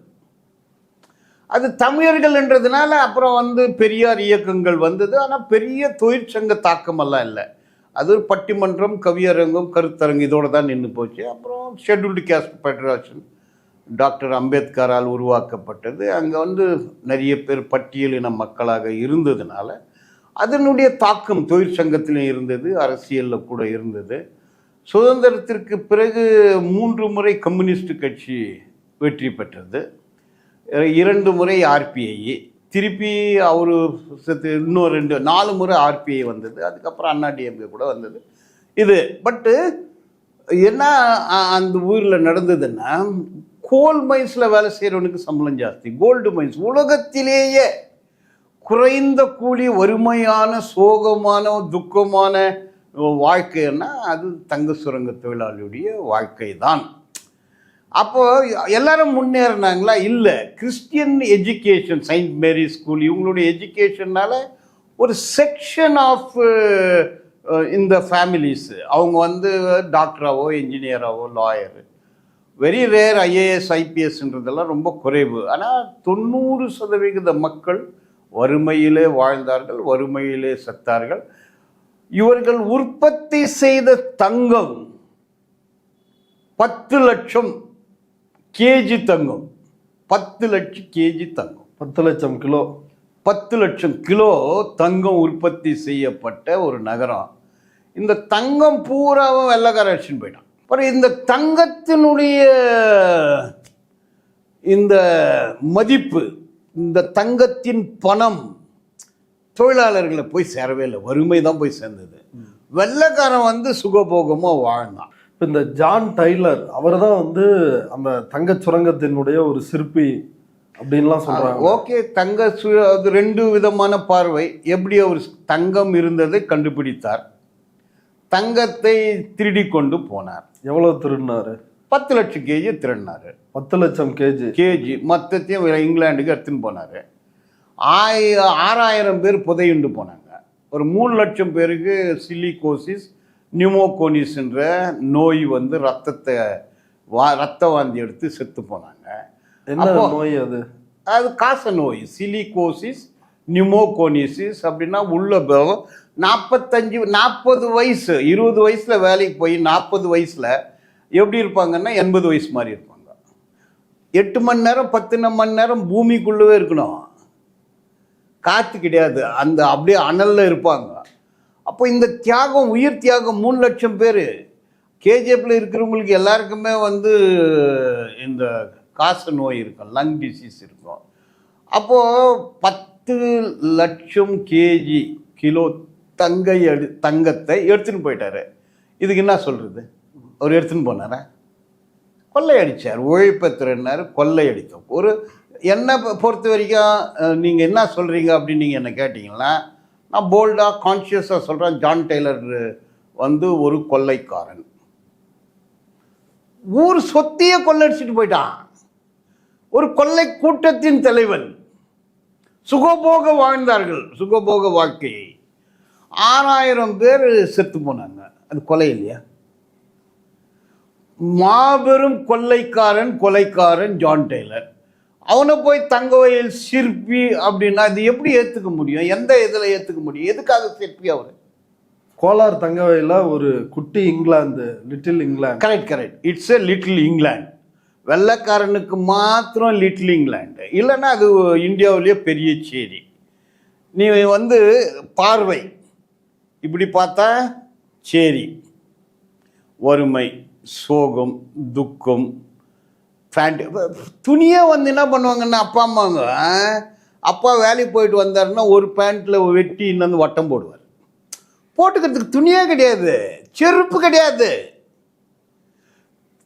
B: அது தமிழர்கள் என்றதுனால அப்புறம் பெரியார் இயக்கங்கள் வந்தது. ஆனால் பெரிய தொழிற்சங்க தாக்கமெல்லாம் இல்லை. அது ஒரு பட்டிமன்றம், கவியரங்கம், கருத்தரங்கு, இதோடு தான் நின்று போச்சு. அப்புறம் ஷெட்யூல்டு கேஸ்ட் ஃபெடரேஷன் டாக்டர் அம்பேத்கரால் உருவாக்கப்பட்டது. அங்கே நிறைய பேர் பட்டியலின மக்களாக இருந்ததுனால அதனுடைய தாக்கம் தொழிற்சங்கத்திலும் இருந்தது, அரசியலில் கூட இருந்தது. சுதந்திரத்திற்கு பிறகு 3 முறை கம்யூனிஸ்ட் கட்சி வெற்றி பெற்றது, 2 முறை ஆர்பிஐ, திருப்பி அவர் இன்னும் 4 முறை ஆர்பிஐ வந்தது, அதுக்கப்புறம் அண்ணா டிஎம்கே கூட வந்தது. இது பட்டு என்ன அந்த ஊரில் நடந்ததுன்னா, கோல் மைன்ஸில் வேலை செய்கிறவனுக்கு சம்பளம் ஜாஸ்தி, கோல்டு மைன்ஸ் உலகத்திலேயே குறைந்த கூலி, வறுமையான, சோகமான, துக்கமான வாழ்க்கைன்னா அது தங்க சுரங்க தொழிலாளியுடைய வாழ்க்கை தான். அப்போ எல்லாரும் முன்னேறினாங்களா? இல்லை. கிறிஸ்டியன் எஜுகேஷன், செயின்ட் மேரி ஸ்கூல், இவங்களுடைய எஜுகேஷன்னால ஒரு செக்ஷன் ஆஃப் இந்த ஃபேமிலிஸ், அவங்க வந்து டாக்டராவோ இன்ஜினியராவோ லாயரு, வெரி ரேர் ஐஏஎஸ் ஐபிஎஸ்ன்றதெல்லாம் ரொம்ப குறைவு. ஆனால் 90% மக்கள் வறுமையிலே வாழ்ந்தார்கள், வறுமையிலே செத்தார்கள். இவர்கள் உற்பத்தி செய்த தங்கம் 10 லட்சம் கேஜி தங்கம், 10 லட்சம் கேஜி தங்கம்,
A: 10 லட்சம் கிலோ,
B: 10 லட்சம் கிலோ தங்கம் உற்பத்தி செய்யப்பட்ட ஒரு நகரம். இந்த தங்கம் பூராவும் வெள்ளைக்கார அடிச்சுன்னு போயிட்டான். அப்புறம் இந்த தங்கத்தினுடைய இந்த மதிப்பு, இந்த தங்கத்தின் பணம் தொழிலாளர்களை போய் சேரவே இல்லை, வறுமை தான் போய் சேர்ந்தது. வெள்ளைக்காரன் வந்து சுகபோகமாக வாழ்ந்தான்.
A: இந்த ஜான் டைலர் அவர் தான் வந்து அந்த தங்க சுரங்கத்தினுடைய ஒரு சிற்பி அப்படின்லாம் சொல்றாங்க.
B: ஓகே, அது 2 விதமான பார்வை. எப்படி அவர் தங்கம் இருந்ததை கண்டுபிடித்தார், தங்கத்தை திருடி கொண்டு போனார்.
A: எவ்வளவு திருடினாரு?
B: 10 லட்சம் கேஜி திருடினாரு.
A: 10 லட்சம் கேஜி
B: மொத்தத்தையும் இங்கிலாந்துக்கு எடுத்துன்னு போனார். 6000 பேர் புதையுண்டு போனாங்க. ஒரு 3 லட்சம் பேருக்கு சிலிகோசிஸ் நியூமோகோனிஸ்ன்ற நோய் வந்து ரத்த வாந்தி எடுத்து செத்து போனாங்க.
A: என்ன நோய் அது?
B: அது காச நோய், சிலிகோசிஸ் நியூமோகோனிசிஸ். அப்படின்னா உள்ள 40 வயசு, 20 வயசுல வேலைக்கு போய் 40 வயசுல எப்படி இருப்பாங்கன்னா 80 வயசு மாதிரி இருப்பாங்க. 8 மணி நேரம் 10 மணி நேரம் பூமிக்குள்ளவே இருக்கணும், காற்று கிடையாது, அந்த அப்படியே அனல்ல இருப்பாங்க. அப்போ இந்த தியாகம், உயிர் தியாகம் 3 லட்சம் பேர். கேஜிஎஃப்ல இருக்கிறவங்களுக்கு எல்லாருக்குமே வந்து இந்த காச நோய் இருக்கும், லங் டிசீஸ் இருக்கும். அப்போது 10 லட்சம் கேஜி கிலோ தங்கத்தை எடுத்துன்னு போயிட்டாரு. இதுக்கு என்ன சொல்கிறது? அவர் எடுத்துன்னு போனாரா? கொள்ளையடித்தார், உழைப்பை திறனார், கொள்ளையடித்தோம். ஒரு என்னை பொறுத்த வரைக்கும் நீங்கள் என்ன சொல்கிறீங்க அப்படின்னு நீங்கள் என்ன கேட்டிங்கன்னா, நான் போல்டாக கான்ஷியஸாக சொல்கிறேன், ஜான் டெய்லர் வந்து ஒரு கொள்ளைக்காரன். ஊர் சொத்தையே கொள்ளையடிச்சிட்டு போயிட்டான். ஒரு கொள்ளை கூட்டத்தின் தலைவன். சுகபோக வாழ்ந்தார்கள், சுகபோக வாழ்க்கையை. 6000 பேர் செத்து போனாங்க. அது கொலை இல்லையா? மாபெரும் கொலைக்காரன் ஜான் டெய்லர். அவனை போய் தங்க வயல் சிற்பி அப்படின்னா இது எப்படி ஏற்றுக்க முடியும்? எந்த இதில் ஏற்றுக்க முடியும்? எதுக்காக சிற்பி அவர்?
A: கோலார் தங்க வயல ஒரு குட்டி இங்கிலாந்து, little England.
B: Correct. It's a little England. வெள்ளைக்காரனுக்கு மாத்திரம் லிட்டில் இங்கிலாந்து, இல்லைன்னா அது இந்தியாவிலேயே பெரிய சேரி. நீ வந்து பார்வை இப்படி பார்த்தா சேரி, வறுமை, சோகம், துக்கம், துணியே வந்து என்ன பண்ணுவாங்கன்னா, அப்பா வேலைக்கு போயிட்டு வந்தாருன்னா ஒரு பேண்ட்டில் வெட்டி இன்னொன்று வட்டம் போடுவார். போட்டுக்கிறதுக்கு துணியே கிடையாது, செருப்பு கிடையாது.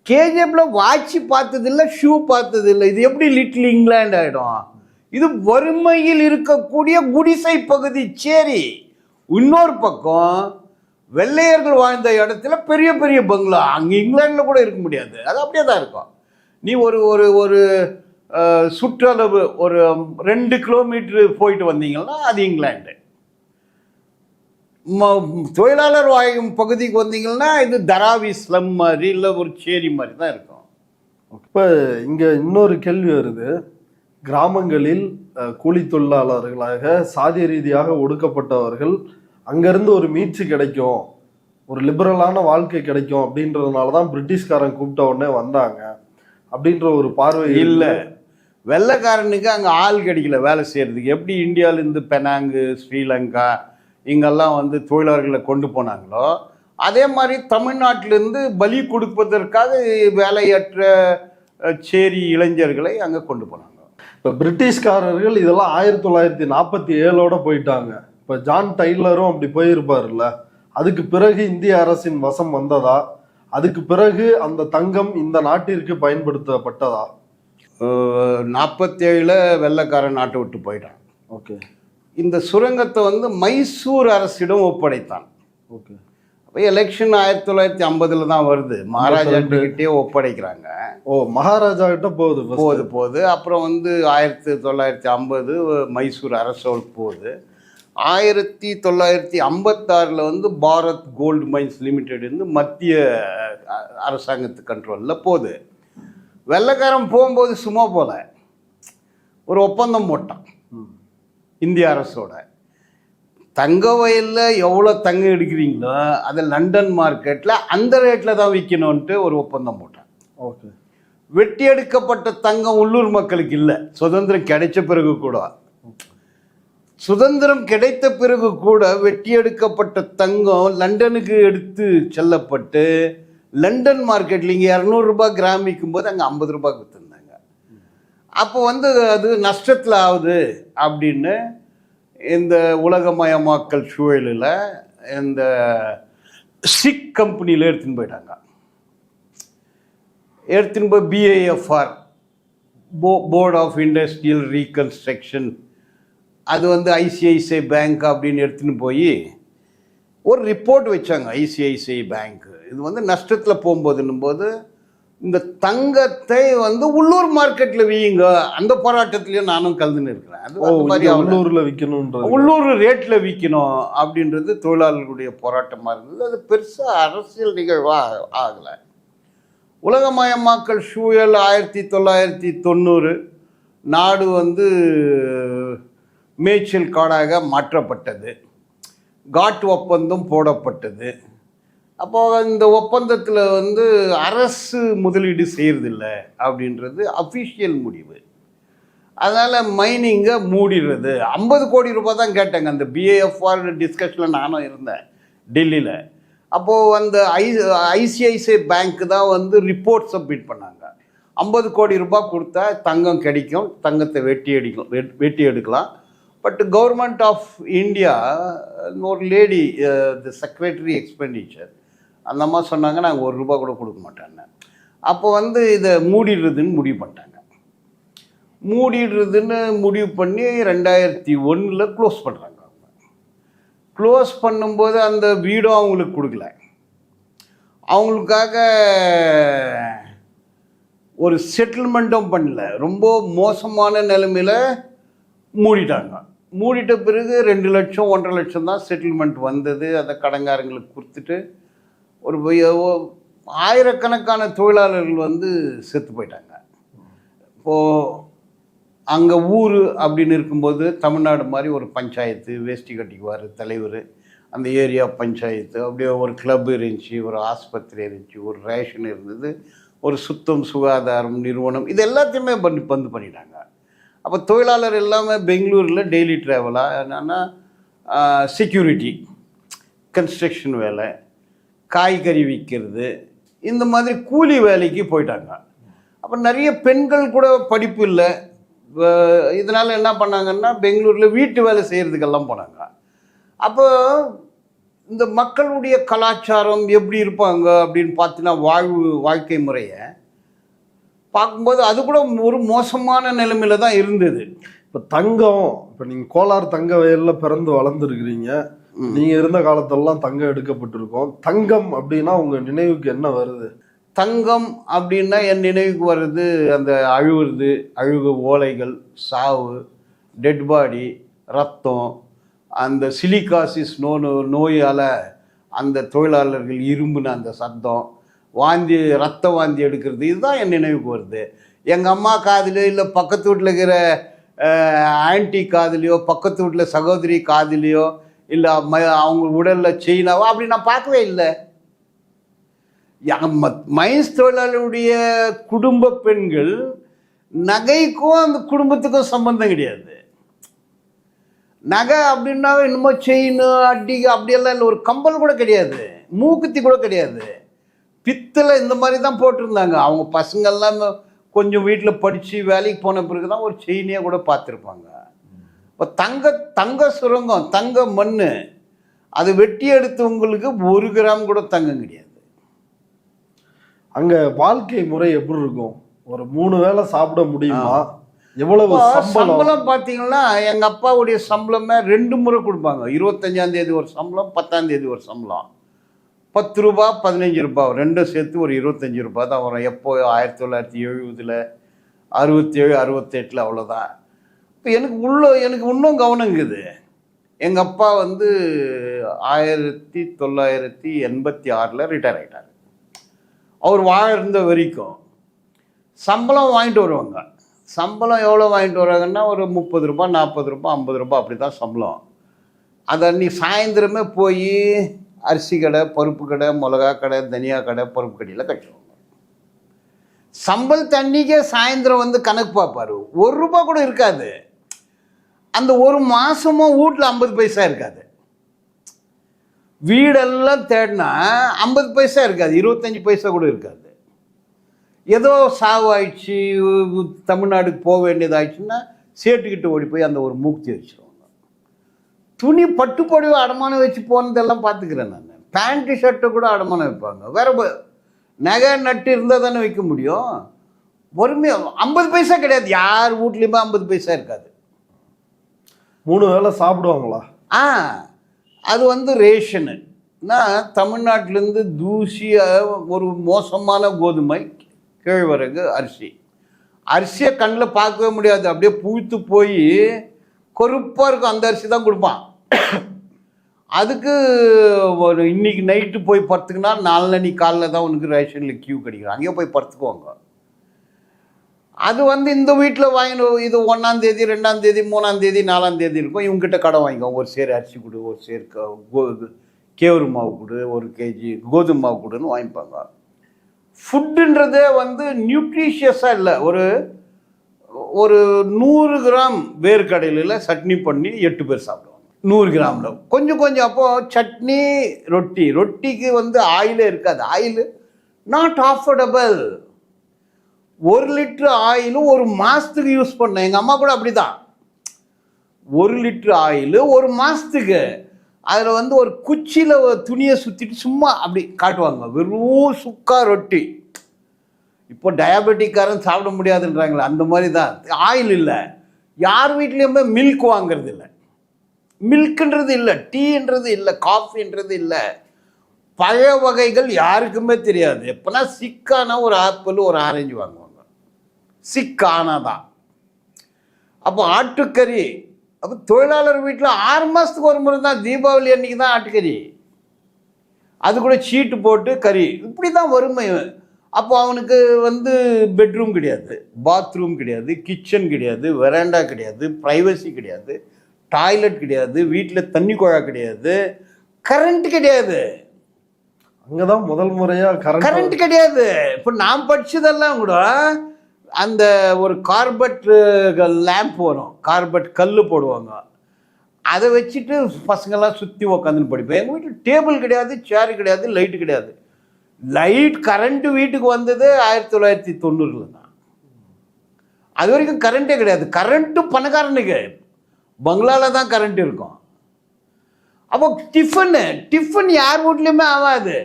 B: கேஜிஎஃப்ல வாட்சி பார்த்ததில்லை, ஷூ பார்த்ததில்லை. இது எப்படி லிட்டில் இங்கிலாந்து ஆகிடும்? இது வறுமையில் இருக்கக்கூடிய குடிசை பகுதி சேரி. இன்னொரு பக்கம் வெள்ளையர்கள் வாழ்ந்த இடத்துல பெரிய பெரிய பங்களா. அங்கே இங்கிலாண்டில் கூட இருக்க முடியாது, அது அப்படியே தான் இருக்கும். நீ ஒரு ஒரு ஒரு சுற்றளவு ஒரு 2 கிலோமீட்டரு போயிட்டு வந்தீங்கன்னா அது இங்கிலாந்து. தொழிலாளர் வாழும் பகுதிக்கு வந்தீங்கன்னா இது தராவி ஸ்லம் மாதிரி, இல்லை ஒரு சேரி மாதிரி தான் இருக்கும்.
A: இப்போ இங்கே இன்னொரு கேள்வி வருது. கிராமங்களில் கூலி தொழிலாளர்களாக சாதி ரீதியாக ஒடுக்கப்பட்டவர்கள் அங்கேருந்து ஒரு மீட்சி கிடைக்கும், ஒரு லிபரலான வாழ்க்கை கிடைக்கும் அப்படின்றதுனால தான் பிரிட்டிஷ்காரன் கூப்பிட்ட உடனே வந்தாங்க அப்படின்ற ஒரு பார்வை
B: இல்லை. வெள்ளைக்காரனுக்கு அங்கே ஆள் கிடைக்கல வேலை செய்கிறதுக்கு. எப்படி இந்தியாவிலேருந்து பெனாங்கு, ஸ்ரீலங்கா இங்கெல்லாம் வந்து தொழிலாளர்களை கொண்டு போனாங்களோ அதே மாதிரி தமிழ்நாட்டிலேருந்து பலி கொடுப்பதற்காக வேலையற்ற சேரி இளைஞர்களை அங்கே கொண்டு போனாங்க.
A: இப்போ பிரிட்டிஷ்காரர்கள் இதெல்லாம் 1947 போயிட்டாங்க. இப்போ ஜான் டைலரும் அப்படி போயிருப்பார்ல, அதுக்கு பிறகு இந்திய அரசின் வசம் வந்ததா? அதுக்கு பிறகு அந்த தங்கம் இந்த நாட்டிற்கு பயன்படுத்தப்பட்டதா?
B: 47 வெள்ளைக்காரன் நாட்டை விட்டு போயிட்டான்.
A: ஓகே.
B: இந்த சுரங்கத்தை வந்து மைசூர் அரசிடம் ஒப்படைத்தான்.
A: ஓகே.
B: அப்போ எலெக்ஷன் 1950 தான் வருது, மகாராஜா கிட்டே ஒப்படைக்கிறாங்க.
A: ஓ, மகாராஜா கிட்ட போகுது.
B: அப்புறம் வந்து 1950 மைசூர் அரசோடு போகுது. 1956 வந்து பாரத் கோல்டு மைன்ஸ் லிமிடெட் வந்து மத்திய அரசாங்கத்து கண்ட்ரோலில் போகுது. வெள்ளைக்காரன் போகும்போது சும்மா போல ஒரு ஒப்பந்தம் போட்டான் இந்திய அரசோட. தங்க வயலில் எவ்வளோ தங்கம் எடுக்கிறீங்களோ அதை லண்டன் மார்க்கெட்டில் அந்த ரேட்டில் தான் விற்கணுன்ட்டு ஒரு ஒப்பந்தம் போட்டான்.
A: ஓகே.
B: வெட்டி எடுக்கப்பட்ட தங்கம் உள்ளூர் மக்களுக்கு இல்லை. சுதந்திரம் கிடைச்ச பிறகு கூட வெட்டி எடுக்கப்பட்ட தங்கம் லண்டனுக்கு எடுத்து செல்லப்பட்டு லண்டன் மார்க்கெட்டில் இங்கே 200 ரூபாய் கிராம் விற்கும்போது அங்கே 50 ரூபாய்க்கு விற்றுருந்தாங்க. அப்போ வந்து அது நஷ்டத்தில் ஆகுது அப்படின்னு இந்த உலகமயமாக்கல் சூழலில் இந்த சிக் கம்பெனியில் எடுத்துன்னு போயிட்டாங்க. எடுத்துன்னு போய் BIFR, board of industrial reconstruction, அது வந்து ICICI பேங்க் அப்படின்னு எடுத்துன்னு போய் ஒரு ரிப்போர்ட் வச்சாங்க. ICICI பேங்க் இது வந்து நஷ்டத்தில் போகும்போது இந்த தங்கத்தை வந்து உள்ளூர் மார்க்கெட்டில் வியுங்க. அந்த போராட்டத்திலையும் நானும் கலந்துன்னு இருக்கிறேன். அது மாதிரி
A: உள்ளூரில் விற்கணும்,
B: உள்ளூர் ரேட்டில் விற்கணும் அப்படின்றது தொழிலாளர்களுடைய போராட்டமாக இருந்தது. அது பெருசாக அரசியல் நிகழ்வாக ஆகலை. உலகமயமாக்கல் சூழல் 1990 நாடு வந்து மேய்ச்சல் காடாக மாற்றப்பட்டது. காட் ஒப்பந்தம் போடப்பட்டது. அப்போது இந்த ஒப்பந்தத்தில் வந்து அரசு முதலீடு செய்கிறதில்ல அப்படின்றது அஃபிஷியல் முடிவு. அதனால் மைனிங்கை மூடிடுறது. 50 கோடி ரூபாய் தான் கேட்டாங்க. அந்த BIFR டிஸ்கஷனில் நானும் இருந்தேன் டெல்லியில். அப்போது அந்த ICICI பேங்க்கு தான் வந்து ரிப்போர்ட் சப்மிட் பண்ணாங்க. 50 கோடி ரூபாய் கொடுத்தா தங்கம் கிடைக்கும், தங்கத்தை வெட்டி எடுக்கலாம். பட் கவர்மெண்ட் ஆஃப் இந்தியா ஒரு லேடி, தி செக்ரட்டரி எக்ஸ்பெண்டிச்சர், அந்த அம்மா சொன்னாங்க நாங்கள் 1 ரூபா கூட கொடுக்க மாட்டேன்னு. அப்போ வந்து இதை மூடிடுறதுன்னு முடிவு பண்ணிட்டாங்க. முடிவு பண்ணி 2001 க்ளோஸ் பண்ணுறாங்க. க்ளோஸ் பண்ணும்போது அந்த வீடும் அவங்களுக்கு கொடுக்கல. அவங்களுக்காக ஒரு செட்டில்மெண்ட்டும் பண்ணல. ரொம்ப மோசமான நிலைமையில் மூடிட்டாங்க. மூடிட்ட பிறகு 2 லட்சம் 1.5 லட்சம் தான் செட்டில்மெண்ட் வந்தது. அதை கடங்காரங்களுக்கு கொடுத்துட்டு ஒரு ஆயிரக்கணக்கான தொழிலாளர்கள் வந்து செத்து போயிட்டாங்க. இப்போது அங்கே ஊர் அப்படின்னு இருக்கும்போது தமிழ்நாடு மாதிரி ஒரு பஞ்சாயத்து, வேஷ்டி கட்டிக்குவார் தலைவர், அந்த ஏரியா பஞ்சாயத்து, அப்படியே ஒரு கிளப் இருந்துச்சு, ஒரு ஆஸ்பத்திரி இருந்துச்சு, ஒரு ரேஷன் இருந்தது, ஒரு சுத்தம் சுகாதாரம் நிறுவனம், இது எல்லாத்தையுமே பந்து பண்ணிட்டாங்க. அப்போ தொழிலாளர் எல்லாமே பெங்களூரில் டெய்லி ட்ராவலாக என்னென்னா செக்யூரிட்டி, கன்ஸ்ட்ரக்ஷன் வேலை, காய்கறி விற்கிறது, இந்த மாதிரி கூலி வேலைக்கு போயிட்டாங்க. அப்போ நிறைய பெண்கள் கூட படிப்பு இல்லை. இதனால் என்ன பண்ணாங்கன்னா பெங்களூரில் வீட்டு வேலை செய்கிறதுக்கெல்லாம் போனாங்க. அப்போ இந்த மக்களுடைய கலாச்சாரம் எப்படி இருப்பாங்க அப்படின்னு பார்த்தீங்கன்னா வாழ்க்கை முறையை பார்க்கும்போது அது கூட ஒரு மோசமான நிலைமையில தான் இருந்தது.
A: இப்போ தங்கம், இப்போ நீங்கள் கோலார் தங்க வயலில் பிறந்து வளர்ந்துருக்கிறீங்க. நீங்கள் இருந்த காலத்தெல்லாம் தங்கம் எடுக்கப்பட்டிருக்கோம். தங்கம் அப்படின்னா உங்கள் நினைவுக்கு என்ன வருது?
B: தங்கம் அப்படின்னா என் நினைவுக்கு வருது அந்த அழுகு ஓலைகள், சாவு, டெட் பாடி, ரத்தம், அந்த சிலிகாசிஸ் நோயால் அந்த தொழிலாளர்கள் இரும்புன அந்த சத்தம், ரத்த வாந்தி எடுக்கிறது, இதுதான் என் நினைவுக்கு வருது. எங்கள் அம்மா காதிலையோ இல்லை பக்கத்து வீட்டில் இருக்கிற ஆன்டி காதிலையோ பக்கத்து வீட்டில் சகோதரி காதிலையோ இல்லை அவங்க உடலில் செயினாவோ அப்படி நான் பார்க்கவே இல்லை. மைன்ஸ் தொழிலாளருடைய குடும்ப பெண்கள் நகைக்கும் அந்த குடும்பத்துக்கும் சம்பந்தம் கிடையாது. நகை அப்படின்னாவே என்னமோ செயின் அடி அப்படியெல்லாம் இல்லை. ஒரு கம்பல் கூட கிடையாது, மூக்குத்தி கூட கிடையாது. பித்தளை இந்த மாதிரி தான் போட்டிருந்தாங்க. அவங்க பசங்கள்லாம் கொஞ்சம் வீட்டில் படித்து வேலைக்கு போன பிறகு தான் ஒரு செயினே கூட பார்த்துருப்பாங்க. இப்போ தங்க சுரங்கம், தங்க மண், அது வெட்டி எடுத்தவங்களுக்கு 1 கிராம் கூட தங்கம் கிடையாது.
A: அங்க வாழ்க்கை முறை எப்படி இருக்கும்? ஒரு 3 வேளை சாப்பிட முடியுமா? எவ்வளவு
B: சம்பளம் பார்த்தீங்கன்னா எங்கள் அப்பாவுடைய சம்பளமே 2 முறை கொடுப்பாங்க. 25ஆம் தேதி ஒரு சம்பளம், 10ஆம் தேதி ஒரு சம்பளம். 10 ரூபா 15 ரூபா ரெண்டும் சேர்த்து ஒரு 25 ரூபா தான் வரும். எப்போ 1970, 67, 68 அவ்வளோதான். இப்போ எனக்கு இன்னும் கவனம் இருக்குது. எங்கள் அப்பா வந்து 1986 ரிட்டையர் ஆகிட்டார். அவர் இருந்த வரைக்கும் சம்பளம் வாங்கிட்டு வருவாங்க. சம்பளம் எவ்வளோ வாங்கிட்டு வராங்கன்னா ஒரு 30 ரூபா 40 ரூபா 50 ரூபா அப்படி தான் சம்பளம். அதை அன்றைக்கி சாயந்தரமே போய் அரிசி கடை, பருப்பு கடை, மிளகா கடை, தனியா கடை, பருப்பு கடையில் கட்டுவாங்க. சம்பளத்து அன்றைக்கே சாயந்தரம் வந்து கணக்கு பார்ப்பார். 1 ரூபா கூட இருக்காது. அந்த ஒரு மாதமும் வீட்டில் 50 பைசா இருக்காது. வீடெல்லாம் தேடினா 50 பைசா இருக்காது, 25 பைசா கூட இருக்காது. ஏதோ சாவாயிடுச்சு, தமிழ்நாடுக்கு போக வேண்டியதாகிடுச்சுன்னா சேட்டுக்கிட்ட ஓடி போய் அந்த ஒரு மூக்குத்தி வச்சுருவாங்க. துணி பட்டு புடவை அடமானம் வச்சு போனதெல்லாம் பார்த்துக்கிறேன் நான். பேண்ட்டு ஷர்ட்டை கூட அடமானம் வைப்பாங்க. வேற நகை நட்டு இருந்தால் தானே வைக்க முடியும். பொறுமையாக 50 பைசா கிடையாது, யார் வீட்லேயுமே 50 பைசா இருக்காது.
A: 3 வேளை சாப்பிடுவாங்களா?
B: அது வந்து ரேஷனுன்னா தமிழ்நாட்டிலேருந்து தூசியாக ஒரு மோசமான கோதுமை, கேழ்வரகு, அரிசியை கண்ணில் பார்க்கவே முடியாது. அப்படியே பூத்து போய் கொறுப்பாக இருக்கும். அந்த அரிசி தான் கொடுப்பான். அதுக்கு ஒரு இன்னைக்கு நைட்டு போய் படுத்துக்குன்னா நாளன்னைக்கு காலைல தான் உனக்கு ரேஷனில் கியூ கிடைக்கும். அங்கேயே போய் படுத்துக்குவாங்க. அது வந்து இந்த வீட்டில் வாங்கிடும். இது 1ஆம் தேதி 2ஆம் தேதி 3ஆம் தேதி 4ஆம் தேதி இருக்கும். இவங்ககிட்ட கடன் வாங்கிக்கோங்க. ஒரு சேர் அரிசி கொடு, ஒரு சேர் கேவுரு மாவு கொடு, 1 கேஜி கோதுமை மாவு கொடுன்னு வாங்கிப்பாங்க. ஃபுட்டுன்றதே வந்து நியூட்ரிஷியஸாக இல்லை. ஒரு 100 கிராம் வேர்க்கடலையில் சட்னி பண்ணி 8 பேர் சாப்பிடுவாங்க. 100 கிராமில் கொஞ்சம் கொஞ்சம். அப்போது சட்னி, ரொட்டிக்கு வந்து ஆயிலே இருக்காது. Oil not affordable. 1 லிட்டர் ஆயிலும் 1 மாதத்துக்கு யூஸ் பண்ணேன். எங்கள் அம்மா கூட அப்படி தான். 1 லிட்டர் ஆயில் 1 மாதத்துக்கு. அதில் வந்து ஒரு குச்சியில் துணியை சுற்றிட்டு சும்மா அப்படி காட்டுவாங்க. வெறும் சுக்கா ரொட்டி. இப்போ டயபெட்டிக்காரன் சாப்பிட முடியாதுன்றாங்களே, அந்த மாதிரி தான். ஆயில் இல்லை. யார் வீட்லேயுமே மில்க் வாங்கிறது இல்லை. மில்க்குன்றது இல்லை, டீன்றது இல்லை, காஃபின்றது இல்லை. பழ வகைகள் யாருக்குமே தெரியாது. எப்போனா சிக்கான ஒரு ஆப்பிள், ஒரு ஆரஞ்சு வாங்குவாங்க. சிக்கானதான். அப்போ ஆட்டுக்கறி. அப்போ தொழிலாளர் வீட்டில் 6 மாதத்துக்கு ஒரு முறை தான், தீபாவளி அன்னைக்கு தான் ஆட்டுக்கறி. அது கூட சீட்டு போட்டு கறி. இப்படி தான் வறுமை. அப்போ அவனுக்கு வந்து பெட்ரூம் கிடையாது, பாத்ரூம் கிடையாது, கிச்சன் கிடையாது, வெராண்டா கிடையாது, ப்ரைவசி கிடையாது, டாய்லெட் கிடையாது, வீட்டில் தண்ணி குழா கிடையாது, கரண்ட் கிடையாது.
A: அங்கதான் முதல் முறையா
B: கரண்ட் கிடையாது. இப்போ நான் படிச்சதெல்லாம் கூட அந்த ஒரு கார்பெட் லேம்ப் வரும், கார்பெட் கல் போடுவாங்க. அதை வச்சுட்டு பசங்கள்லாம் சுற்றி உக்காந்துன்னு படிப்பேன். எங்கள் வீட்டில் டேபிள் கிடையாது, சேர் கிடையாது, லைட்டு கிடையாது. கரண்ட்டு வீட்டுக்கு வந்தது 1990 தான். அது வரைக்கும் கரண்ட்டே கிடையாது. கரண்ட்டு பணக்காரனுக்கு, பங்களாவில் தான் கரண்ட் இருக்கும். அப்போ டிஃபன் யார் வீட்லேயுமே ஆகாது.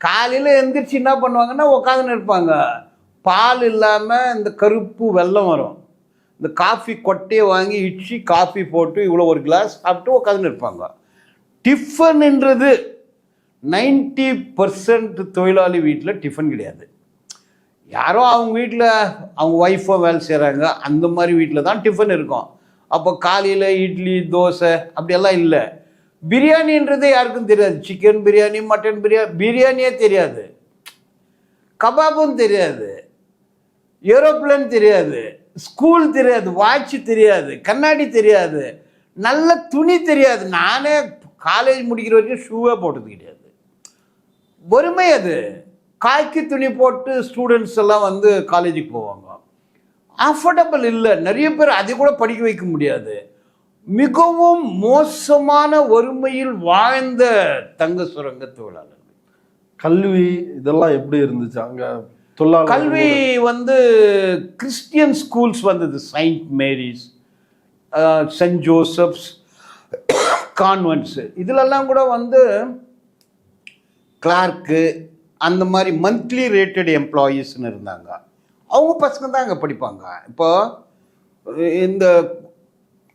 B: காலையில் எழுந்திரிச்சு என்ன பண்ணுவாங்கன்னா உக்காந்துன்னு இருப்பாங்க. பால் இல்லாமல் இந்த கருப்பு வெல்லம் வரும். இந்த காஃபி கொட்டையை வாங்கி இட்சி காஃபி போட்டு இவ்வளோ ஒரு கிளாஸ் சாப்பிட்டு உட்காந்துன்னு இருப்பாங்க. டிஃபன்ன்றது 90% தொழிலாளி வீட்டில் டிஃபன் கிடையாது. யாரோ அவங்க வீட்டில் அவங்க ஒய்ஃபோ வேலை செய்கிறாங்க, அந்த மாதிரி வீட்டில் தான் டிஃபன் இருக்கும். அப்போ காலையில் இட்லி தோசை அப்படியெல்லாம் இல்லை. பிரியாணின்றது யாருக்கும் தெரியாது. சிக்கன் பிரியாணி, மட்டன் பிரியாணியே தெரியாது. கபாபும் தெரியாது, ஏரோப்ளேன் தெரியாது, ஸ்கூல் தெரியாது, வாட்ச் தெரியாது, கண்ணாடி தெரியாது, நல்ல துணி தெரியாது. நானே காலேஜ் முடிக்கிற வரைக்கும் ஷூவே போட்டது கிடையாது. வறுமை அது. காய்க்கு துணி போட்டு ஸ்டூடெண்ட்ஸ் எல்லாம் வந்து காலேஜுக்கு போவாங்க. அஃபோர்டபுள் இல்லை. நிறைய பேர் அதை கூட படிக்க வைக்க முடியாது. மிகவும் மோசமான வறுமையில் வாழ்ந்த தங்க சுரங்க தொழிலாளர்கள்.
A: கல்வி இதெல்லாம் எப்படி இருந்துச்சு அங்க? தொழிலாளர்
B: கல்வி வந்து கிறிஸ்டியன் ஸ்கூல்ஸ் வந்தது, செயின்ட் மேரிஸ், சென்ட் ஜோசப்ஸ், கான்வென்ட்ஸு. இதிலெல்லாம் கூட வந்து கிளார்க்கு அந்த மாதிரி மந்த்லி ரேட்டட் எம்ப்ளாயீஸ்ன்னு இருந்தாங்க. அவங்க பசங்க தான் அங்கே படிப்பாங்க. இப்போ இந்த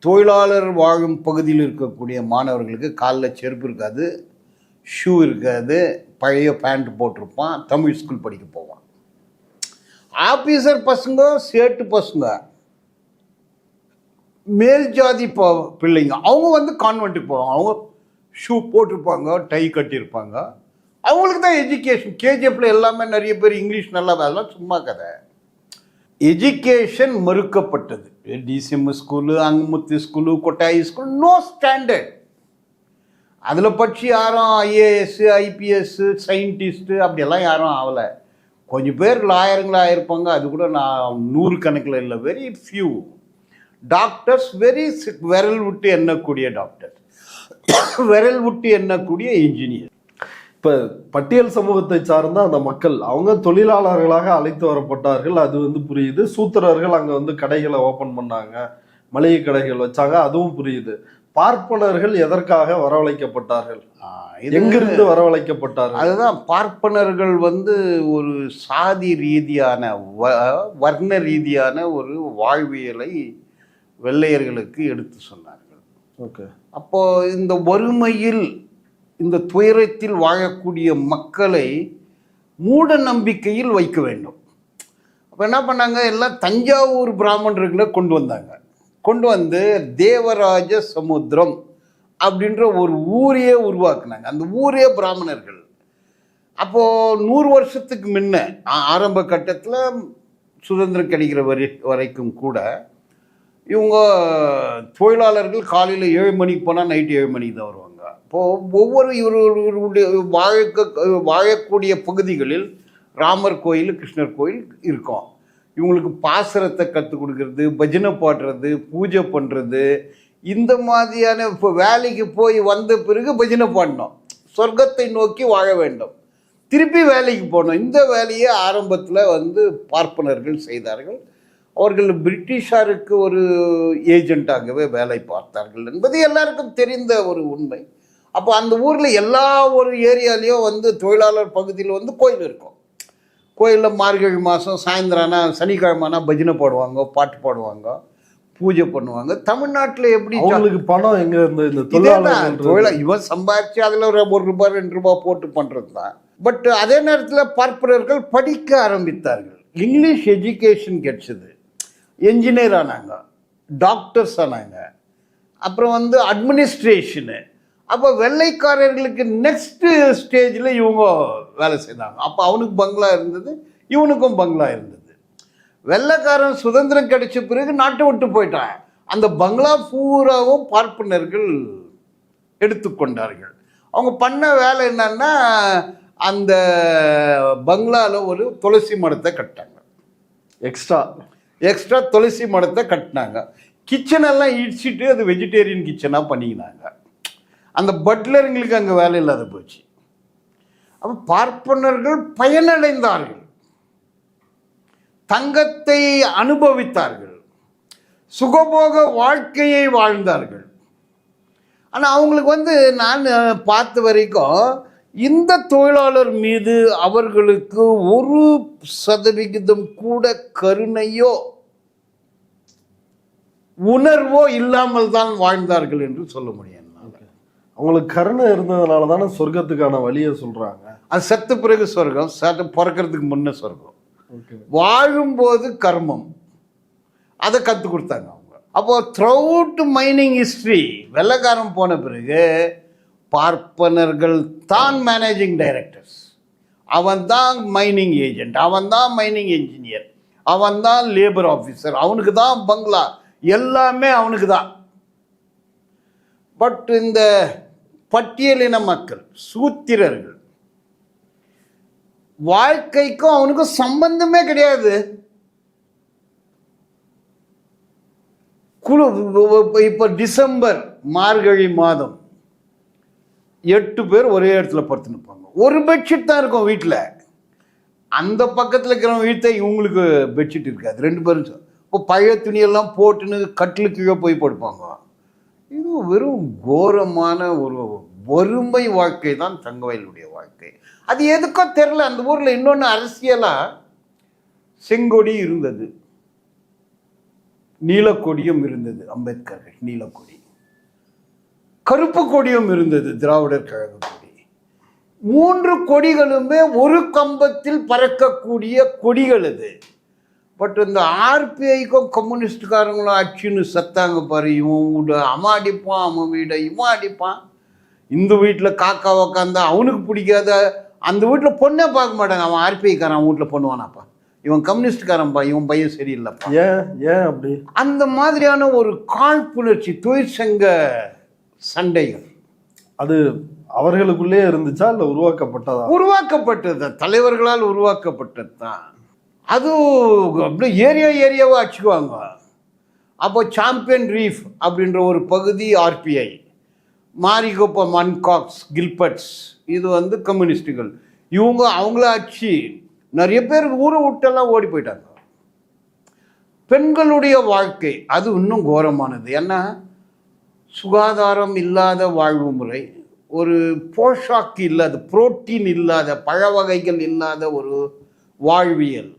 B: தொழிலாளர் வாழும் பகுதியில் இருக்கக்கூடிய மாணவர்களுக்கு காலில் செருப்பு இருக்காது, ஷூ இருக்காது, பழைய பேண்ட் போட்டிருப்பான், தமிழ் ஸ்கூல் படிக்க போவான். ஆஃபீஸர் பசங்க, சேட்டு பசங்க, மேல் ஜாதி பிள்ளைங்க அவங்க வந்து கான்வென்ட்டுக்கு போவாங்க. அவங்க ஷூ போட்டிருப்பாங்க, டை கட்டியிருப்பாங்க. அவங்களுக்கு தான் எஜுகேஷன். கேஜிஎஃப்ல எல்லாமே நிறைய பேர் இங்கிலீஷ் நல்லா அதெல்லாம் சும்மா கதை. எஜுகேஷன் மறுக்கப்பட்டது. TCM school, Angamuthu school, Kottayi school, no standard. அதில் படித்து யாரும் ஐஏஎஸ், ஐபிஎஸ், சயின்டிஸ்ட்டு அப்படியெல்லாம் யாரும் ஆகலை. கொஞ்சம் பேர் லாயருங்களாக இருப்பாங்க, அது கூட நான் 100 கணக்கில் இல்லை, வெரி ஃபியூ. டாக்டர்ஸ் வெரி விரல் விட்டு எண்ணக்கூடிய டாக்டர், விரல் விட்டு எண்ணக்கூடிய இன்ஜினியர்.
A: இப்ப பட்டியல் சமூகத்தை சார்ந்த அந்த மக்கள் அவங்க தொழிலாளர்களாக அழைத்து வரப்பட்டார்கள், அது வந்து புரியுது. சூத்திரர்கள் அங்க வந்து கடைகளை ஓபன் பண்ணாங்க, மளிகை கடைகள் வச்சாங்க, அதுவும் புரியுது. பார்ப்பனர்கள் எதற்காக வரவழைக்கப்பட்டார்கள், எங்கிருந்து வரவழைக்கப்பட்டார்கள்?
B: அதுதான் பார்ப்பனர்கள் வந்து ஒரு சாதி ரீதியான வர்ண ரீதியான ஒரு வாழ்வியலை வெள்ளையர்களுக்கு எடுத்து சொன்னார்கள்.
A: ஓகே.
B: அப்போ இந்த வறுமையில் இந்த துயரத்தில் வாழக்கூடிய மக்களை மூட நம்பிக்கையில் வைக்க வேண்டும். அப்போ என்ன பண்ணாங்க, எல்லாம் தஞ்சாவூர் பிராமணர்களை கொண்டு வந்தாங்க. கொண்டு வந்து தேவராஜ சமுத்திரம் அப்படின்ற ஒரு ஊரையே உருவாக்குனாங்க. அந்த ஊரே பிராமணர்கள். அப்போது 100 வருஷத்துக்கு முன்ன ஆரம்ப கட்டத்தில் சுதந்திரம் கிடைக்கிற வரைக்கும் கூட இவங்க தொழிலாளர்கள் காலையில் 7 மணிக்கு போனால் நைட்டு 7 மணிக்கு தான் வருவாங்க. இப்போது ஒவ்வொரு இவர்களுடைய வாழக்கூடிய பகுதிகளில் ராமர் கோயில், கிருஷ்ணர் கோயில் இருக்கும். இவங்களுக்கு பாசரத்தை கற்றுக் கொடுக்கறது, பஜனை பாடுறது, பூஜை பண்ணுறது, இந்த மாதிரியான இப்போ வேலைக்கு போய் வந்த பிறகு பஜனை பாடணும், சொர்க்கத்தை நோக்கி வாழ வேண்டும், திருப்பி வேலைக்கு போகணும். இந்த வேலையை ஆரம்பத்தில் வந்து பார்ப்பனர்கள் செய்தார்கள். அவர்கள் பிரிட்டிஷாருக்கு ஒரு ஏஜெண்ட்டாகவே வேலை பார்த்தார்கள் என்பது எல்லாருக்கும் தெரிந்த ஒரு உண்மை. அப்போ அந்த ஊரில் எல்லா ஒரு ஏரியாலேயும் வந்து தொழிலாளர் பகுதியில் வந்து கோயில் இருக்கும். கோயிலில் மார்கழி மாதம் சாயந்தரம்னா, சனிக்கிழமைனா பஜனை போடுவாங்க, பாட்டு பாடுவாங்க, பூஜை பண்ணுவாங்க. தமிழ்நாட்டில் எப்படி
A: அவங்களுக்கு பணம் எங்க இருந்து? இந்த
B: தொழிலாளர் இவன் சம்பாதிச்சு அதில் ஒரு ரூபாய் 2 ரூபாய் போட்டு பண்ணுறது தான். பட் அதே நேரத்தில் பார்ப்பனர்கள் படிக்க ஆரம்பித்தார்கள். இங்கிலீஷ் எஜுகேஷன் கிடைச்சது, என்ஜினியர் ஆனாங்க, டாக்டர்ஸ் ஆனாங்க, அப்புறம் வந்து அட்மினிஸ்ட்ரேஷனு. அப்போ வெள்ளைக்காரர்களுக்கு நெக்ஸ்ட்டு ஸ்டேஜில் இவங்க வேலை செய்தாங்க. அப்போ அவனுக்கு பங்களா இருந்தது, இவனுக்கும் பங்களா இருந்தது. வெள்ளைக்காரன் சுதந்திரம் கிடைச்ச பிறகு நாட்டை விட்டு போயிட்டான். அந்த பங்களா பூராவும் பார்ப்பனர்கள் எடுத்துக்கொண்டார்கள். அவங்க பண்ண வேலை என்னன்னா, அந்த பங்களாவில் ஒரு துளசி மடத்தை கட்டாங்க. எக்ஸ்ட்ரா துளசி மடத்தை கட்டினாங்க. கிச்சனெல்லாம் இடிச்சிட்டு அது வெஜிடேரியன் கிச்சனாக பண்ணிக்கினாங்க. அந்த பட்லருங்களுக்கு அங்கே வேலை இல்லாத போச்சு. அப்போ பார்ப்பனர்கள் பயனடைந்தார்கள், தங்கத்தை அனுபவித்தார்கள், சுகபோக வாழ்க்கையை வாழ்ந்தார்கள். ஆனால் அவங்களுக்கு வந்து நான் பார்த்த வரைக்கும் இந்த தொழிலாளர் மீது அவர்களுக்கு 1% கூட கருணையோ உணர்வோ இல்லாமல் தான் வாழ்ந்தார்கள் என்று சொல்ல முடியும்.
A: அவங்களுக்கு கருணை இருந்ததுனால தானே சொர்க்கத்துக்கான வழியை சொல்றாங்க.
B: அது செத்த பிறகு சொர்க்கம், பிறக்கிறதுக்கு முன்ன சொர்க்கம், வாழும்போது கர்மம், அதை கற்றுக் கொடுத்தாங்க அவங்க. அப்போ த்ரூஅவுட் மைனிங் ஹிஸ்ட்ரி வெள்ளைக்காரன் போன பிறகு பார்ப்பனர்கள் தான் மேனேஜிங் டைரக்டர்ஸ், அவன் தான் மைனிங் ஏஜென்ட், அவன் தான் மைனிங் என்ஜினியர், அவன் தான் லேபர் ஆஃபீஸர், அவனுக்கு தான் பங்களா, எல்லாமே அவனுக்கு தான். பட் இந்த பட்டியலின மக்கள், சூத்திரர்கள், வாழ்க்கைக்கும் அவனுக்கும் சம்பந்தமே கிடையாது. குழு இப்போ டிசம்பர் மார்கழி மாதம் 8 பேர் ஒரே இடத்துல படுத்து நிற்பாங்க. ஒரு பெட்ஷீட் தான் இருக்கும் வீட்டில். அந்த பக்கத்தில் இருக்கிறவங்க வீட்டை இவங்களுக்கு பெட்ஷீட் இருக்காது. 2 பேரும் இப்போ பழைய துணியெல்லாம் போட்டுன்னு கட்டில் கீழே போய் படுப்பாங்க. இது வெறும் கோரமான ஒரு வறுமை வாழ்க்கை தான் தங்கவயலுடைய வாழ்க்கை. அது எதுக்கோ தெரில. அந்த ஊரில் இன்னொன்று அரசியலாக செங்கொடி இருந்தது, நீலக்கொடியும் இருந்தது. அம்பேத்கர் நீலக்கொடி, கருப்பு கொடியும் இருந்தது, திராவிடர் கழக கொடி. 3 கொடிகளுமே ஒரு கம்பத்தில் பறக்கக்கூடிய கொடிகள் அது. பட் இந்த ஆர்பிஐக்கும் கம்யூனிஸ்டுக்காரங்களும் அச்சுன்னு சத்தாங்க பாரு. இவன் வீடு அவன் அடிப்பான், அவன் வீடை இவன் அடிப்பான். இந்த வீட்டில் காக்கா உக்காந்தா அவனுக்கு பிடிக்காத அந்த வீட்டில் பொண்ணே பார்க்க மாட்டாங்க. அவன் ஆர்பிஐக்காரன் அவன் வீட்டில் பண்ணுவானாப்பா, இவன் கம்யூனிஸ்டுக்காரன்பா, இவன் பையன் சரியில்லைப்பா.
A: ஏன் அப்படி? அந்த
B: மாதிரியான ஒரு காழ்ப்புணர்ச்சி, தொழிற்சங்க சண்டைகள்
A: அது அவர்களுக்குள்ளே இருந்துச்சா இல்லை உருவாக்கப்பட்டதா?
B: உருவாக்கப்பட்டது, தலைவர்களால் உருவாக்கப்பட்டது தான். அது அப்படியே ஏரியாவை அடிச்சுக்குவாங்க. அப்போ சாம்பியன் ரீஃப் அப்படின்ற ஒரு பகுதி ஆர்பிஐ, மாரிகோப்பம், மன்காக்ஸ், கில்பர்ட்ஸ் இது வந்து கம்யூனிஸ்டுகள். இவங்க அவங்கள அடிச்சு நிறைய பேர் ஊரை விட்டெல்லாம் ஓடி போயிட்டாங்க. பெண்களுடைய வாழ்க்கை அது இன்னும் கோரமானது. ஏன்னா சுகாதாரம் இல்லாத வாழ்வு முறை, ஒரு போஷாக்கு இல்லாத, புரோட்டீன் இல்லாத, பழ வகைகள் இல்லாத ஒரு வாழ்வியல்.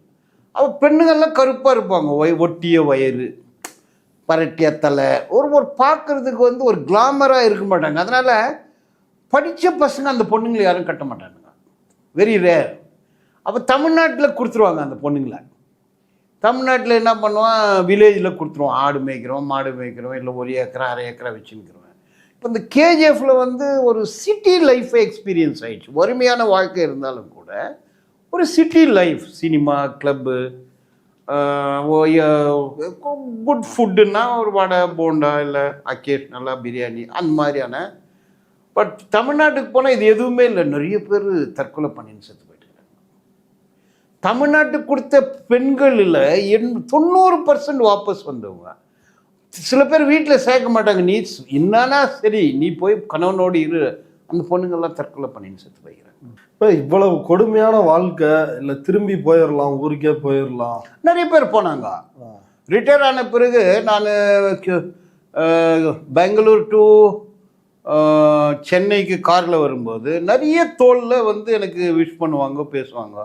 B: அவ பெண்ணுங்கள்லாம் கருப்பாக இருப்பாங்க, ஒட்டிய வயிறு, பரட்டிய தலை, ஒரு பார்க்கறதுக்கு வந்து ஒரு கிளாமராக இருக்க மாட்டாங்க. அதனால் படித்த பசங்க அந்த பொண்ணுங்களை யாரும் கட்ட மாட்டானுங்க, வெரி ரேர். அப்போ தமிழ்நாட்டில் கொடுத்துருவாங்க அந்த பொண்ணுங்களை. தமிழ்நாட்டில் என்ன பண்ணுவான், வில்லேஜில் கொடுத்துருவோம். ஆடு மேய்க்கிறோம், மாடு மேய்க்கிறோம், இல்லை 1 ஏக்கரா 1/2 ஏக்கரா வச்சுன்னுக்கிறோம். இப்போ இந்த கேஜிஎஃப்பில் வந்து ஒரு சிட்டி லைஃபை எக்ஸ்பீரியன்ஸ் ஆகிடுச்சு. வறுமையான வாழ்க்கை இருந்தாலும் கூட ஒரு city life, cinema, club, good ஃபுட்டுன்னா ஒரு வடை போண்டா, இல்லை அக்கேஷ்னலாக பிரியாணி, அந்த மாதிரியான. பட் தமிழ்நாட்டுக்கு போனால் இது எதுவுமே இல்லை. நிறைய பேர் தற்கொலை பண்ணின்னு செத்து போயிட்டு. தமிழ்நாட்டுக்கு கொடுத்த பெண்களில் 90% வாபஸ் வந்தவங்க. சில பேர் வீட்டில் சேர்க்க மாட்டாங்க. நீ என்னன்னா சரி, நீ போய் கணவனோடு இரு. அந்த பொண்ணுங்கள்லாம் தற்கொலை பண்ணின்னு செத்து போய்க்கிறாங்க.
A: இப்போ இவ்வளவு கொடுமையான வாழ்க்கை, இல்லை திரும்பி போயிடலாம், ஊருக்கே போயிடலாம்.
B: நிறைய பேர் போனாங்க. ரிட்டையர் ஆன பிறகு நான் பெங்களூர் டு சென்னைக்கு காரில் வரும்போது நிறைய தோளில் வந்து எனக்கு விஷ் பண்ணுவாங்க, பேசுவாங்க.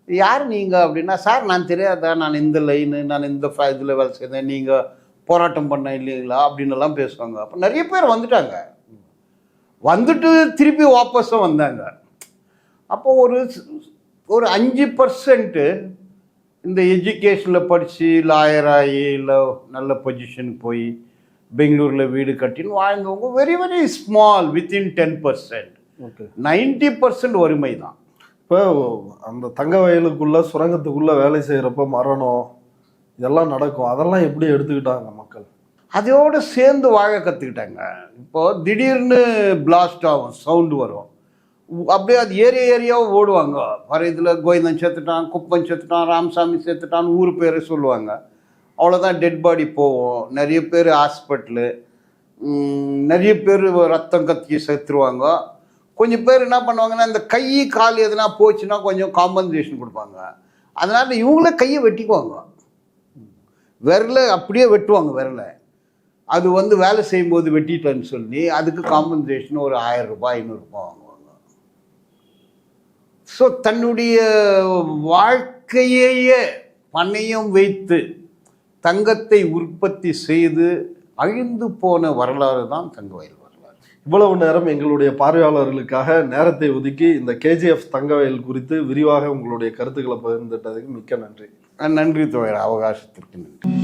B: யார் நீங்கள் அப்படின்னா, சார் நான் தெரியாதா, நான் இந்த லைனு, நான் இந்த இதில் வேலை செய்தேன், நீங்கள் போராட்டம் பண்ண இல்லைங்களா அப்படின்னுலாம் பேசுவாங்க. அப்போ நிறைய பேர் வந்துட்டாங்க, வந்துட்டு திருப்பி வாபஸும் வந்தாங்க. அப்போ ஒரு 5% இந்த எஜுகேஷனில் படித்து லாயராகி இல்லை நல்ல பொசிஷனுக்கு போய் பெங்களூரில் வீடு கட்டின்னு வாழ்ந்தவங்க வெரி வெரி ஸ்மால், வித்தின் 10%. 90% வறுமை தான்.
A: இப்போ அந்த தங்க வயலுக்குள்ள சுரங்கத்துக்குள்ள வேலை செய்கிறப்ப மரணம் இதெல்லாம் நடக்கும். அதெல்லாம் எப்படி எடுத்துக்கிட்டாங்க மக்கள்?
B: அதோடு சேர்ந்து வாழ கற்றுக்கிட்டாங்க. இப்போது திடீர்னு பிளாஸ்ட் ஆகும், சவுண்டு வரும், அப்படியே அது ஏரியாவும் ஓடுவாங்க. வர இதில் கோவிந்தன் செத்துட்டான், குப்பன் செத்துட்டான், ராமசாமி செத்துட்டான், ஊர் பேரை சொல்லுவாங்க. அவ்வளோதான், டெட் பாடி போவோம். நிறைய பேர் ஹாஸ்பிட்டலு, நிறைய பேர் ரத்தம் கத்தி செத்துருவாங்க. கொஞ்சம் பேர் என்ன பண்ணுவாங்கன்னா, இந்த கை கால் எதுனா போச்சுன்னா கொஞ்சம் காம்பன்சேஷன் கொடுப்பாங்க. அதனால் இவங்களே கையை வெட்டிக்குவாங்க, விரலை அப்படியே வெட்டுவாங்க. விரலை அது வந்து வேலை செய்யும்போது வெட்டிட்டேன்னு சொல்லி அதுக்கு காம்பன்சேஷன் ஒரு 1000 ரூபாய் 500 ரூபாய் வாங்குவாங்க. ஸோ தன்னுடைய வாழ்க்கையையே பணயம் வைத்து தங்கத்தை உற்பத்தி செய்து அழிந்து போன வரலாறு தான் தங்கவயல் வரலாறு.
A: இவ்வளவு நேரம் எங்களுடைய பார்வையாளர்களுக்காக நேரத்தை ஒதுக்கி இந்த கேஜிஎஃப் தங்கவயல் குறித்து விரிவாக உங்களுடைய கருத்துக்களை பகிர்ந்துட்டதுக்கு மிக்க நன்றி.
B: நன்றி தோழர், அவகாசத்திற்கு நன்றி.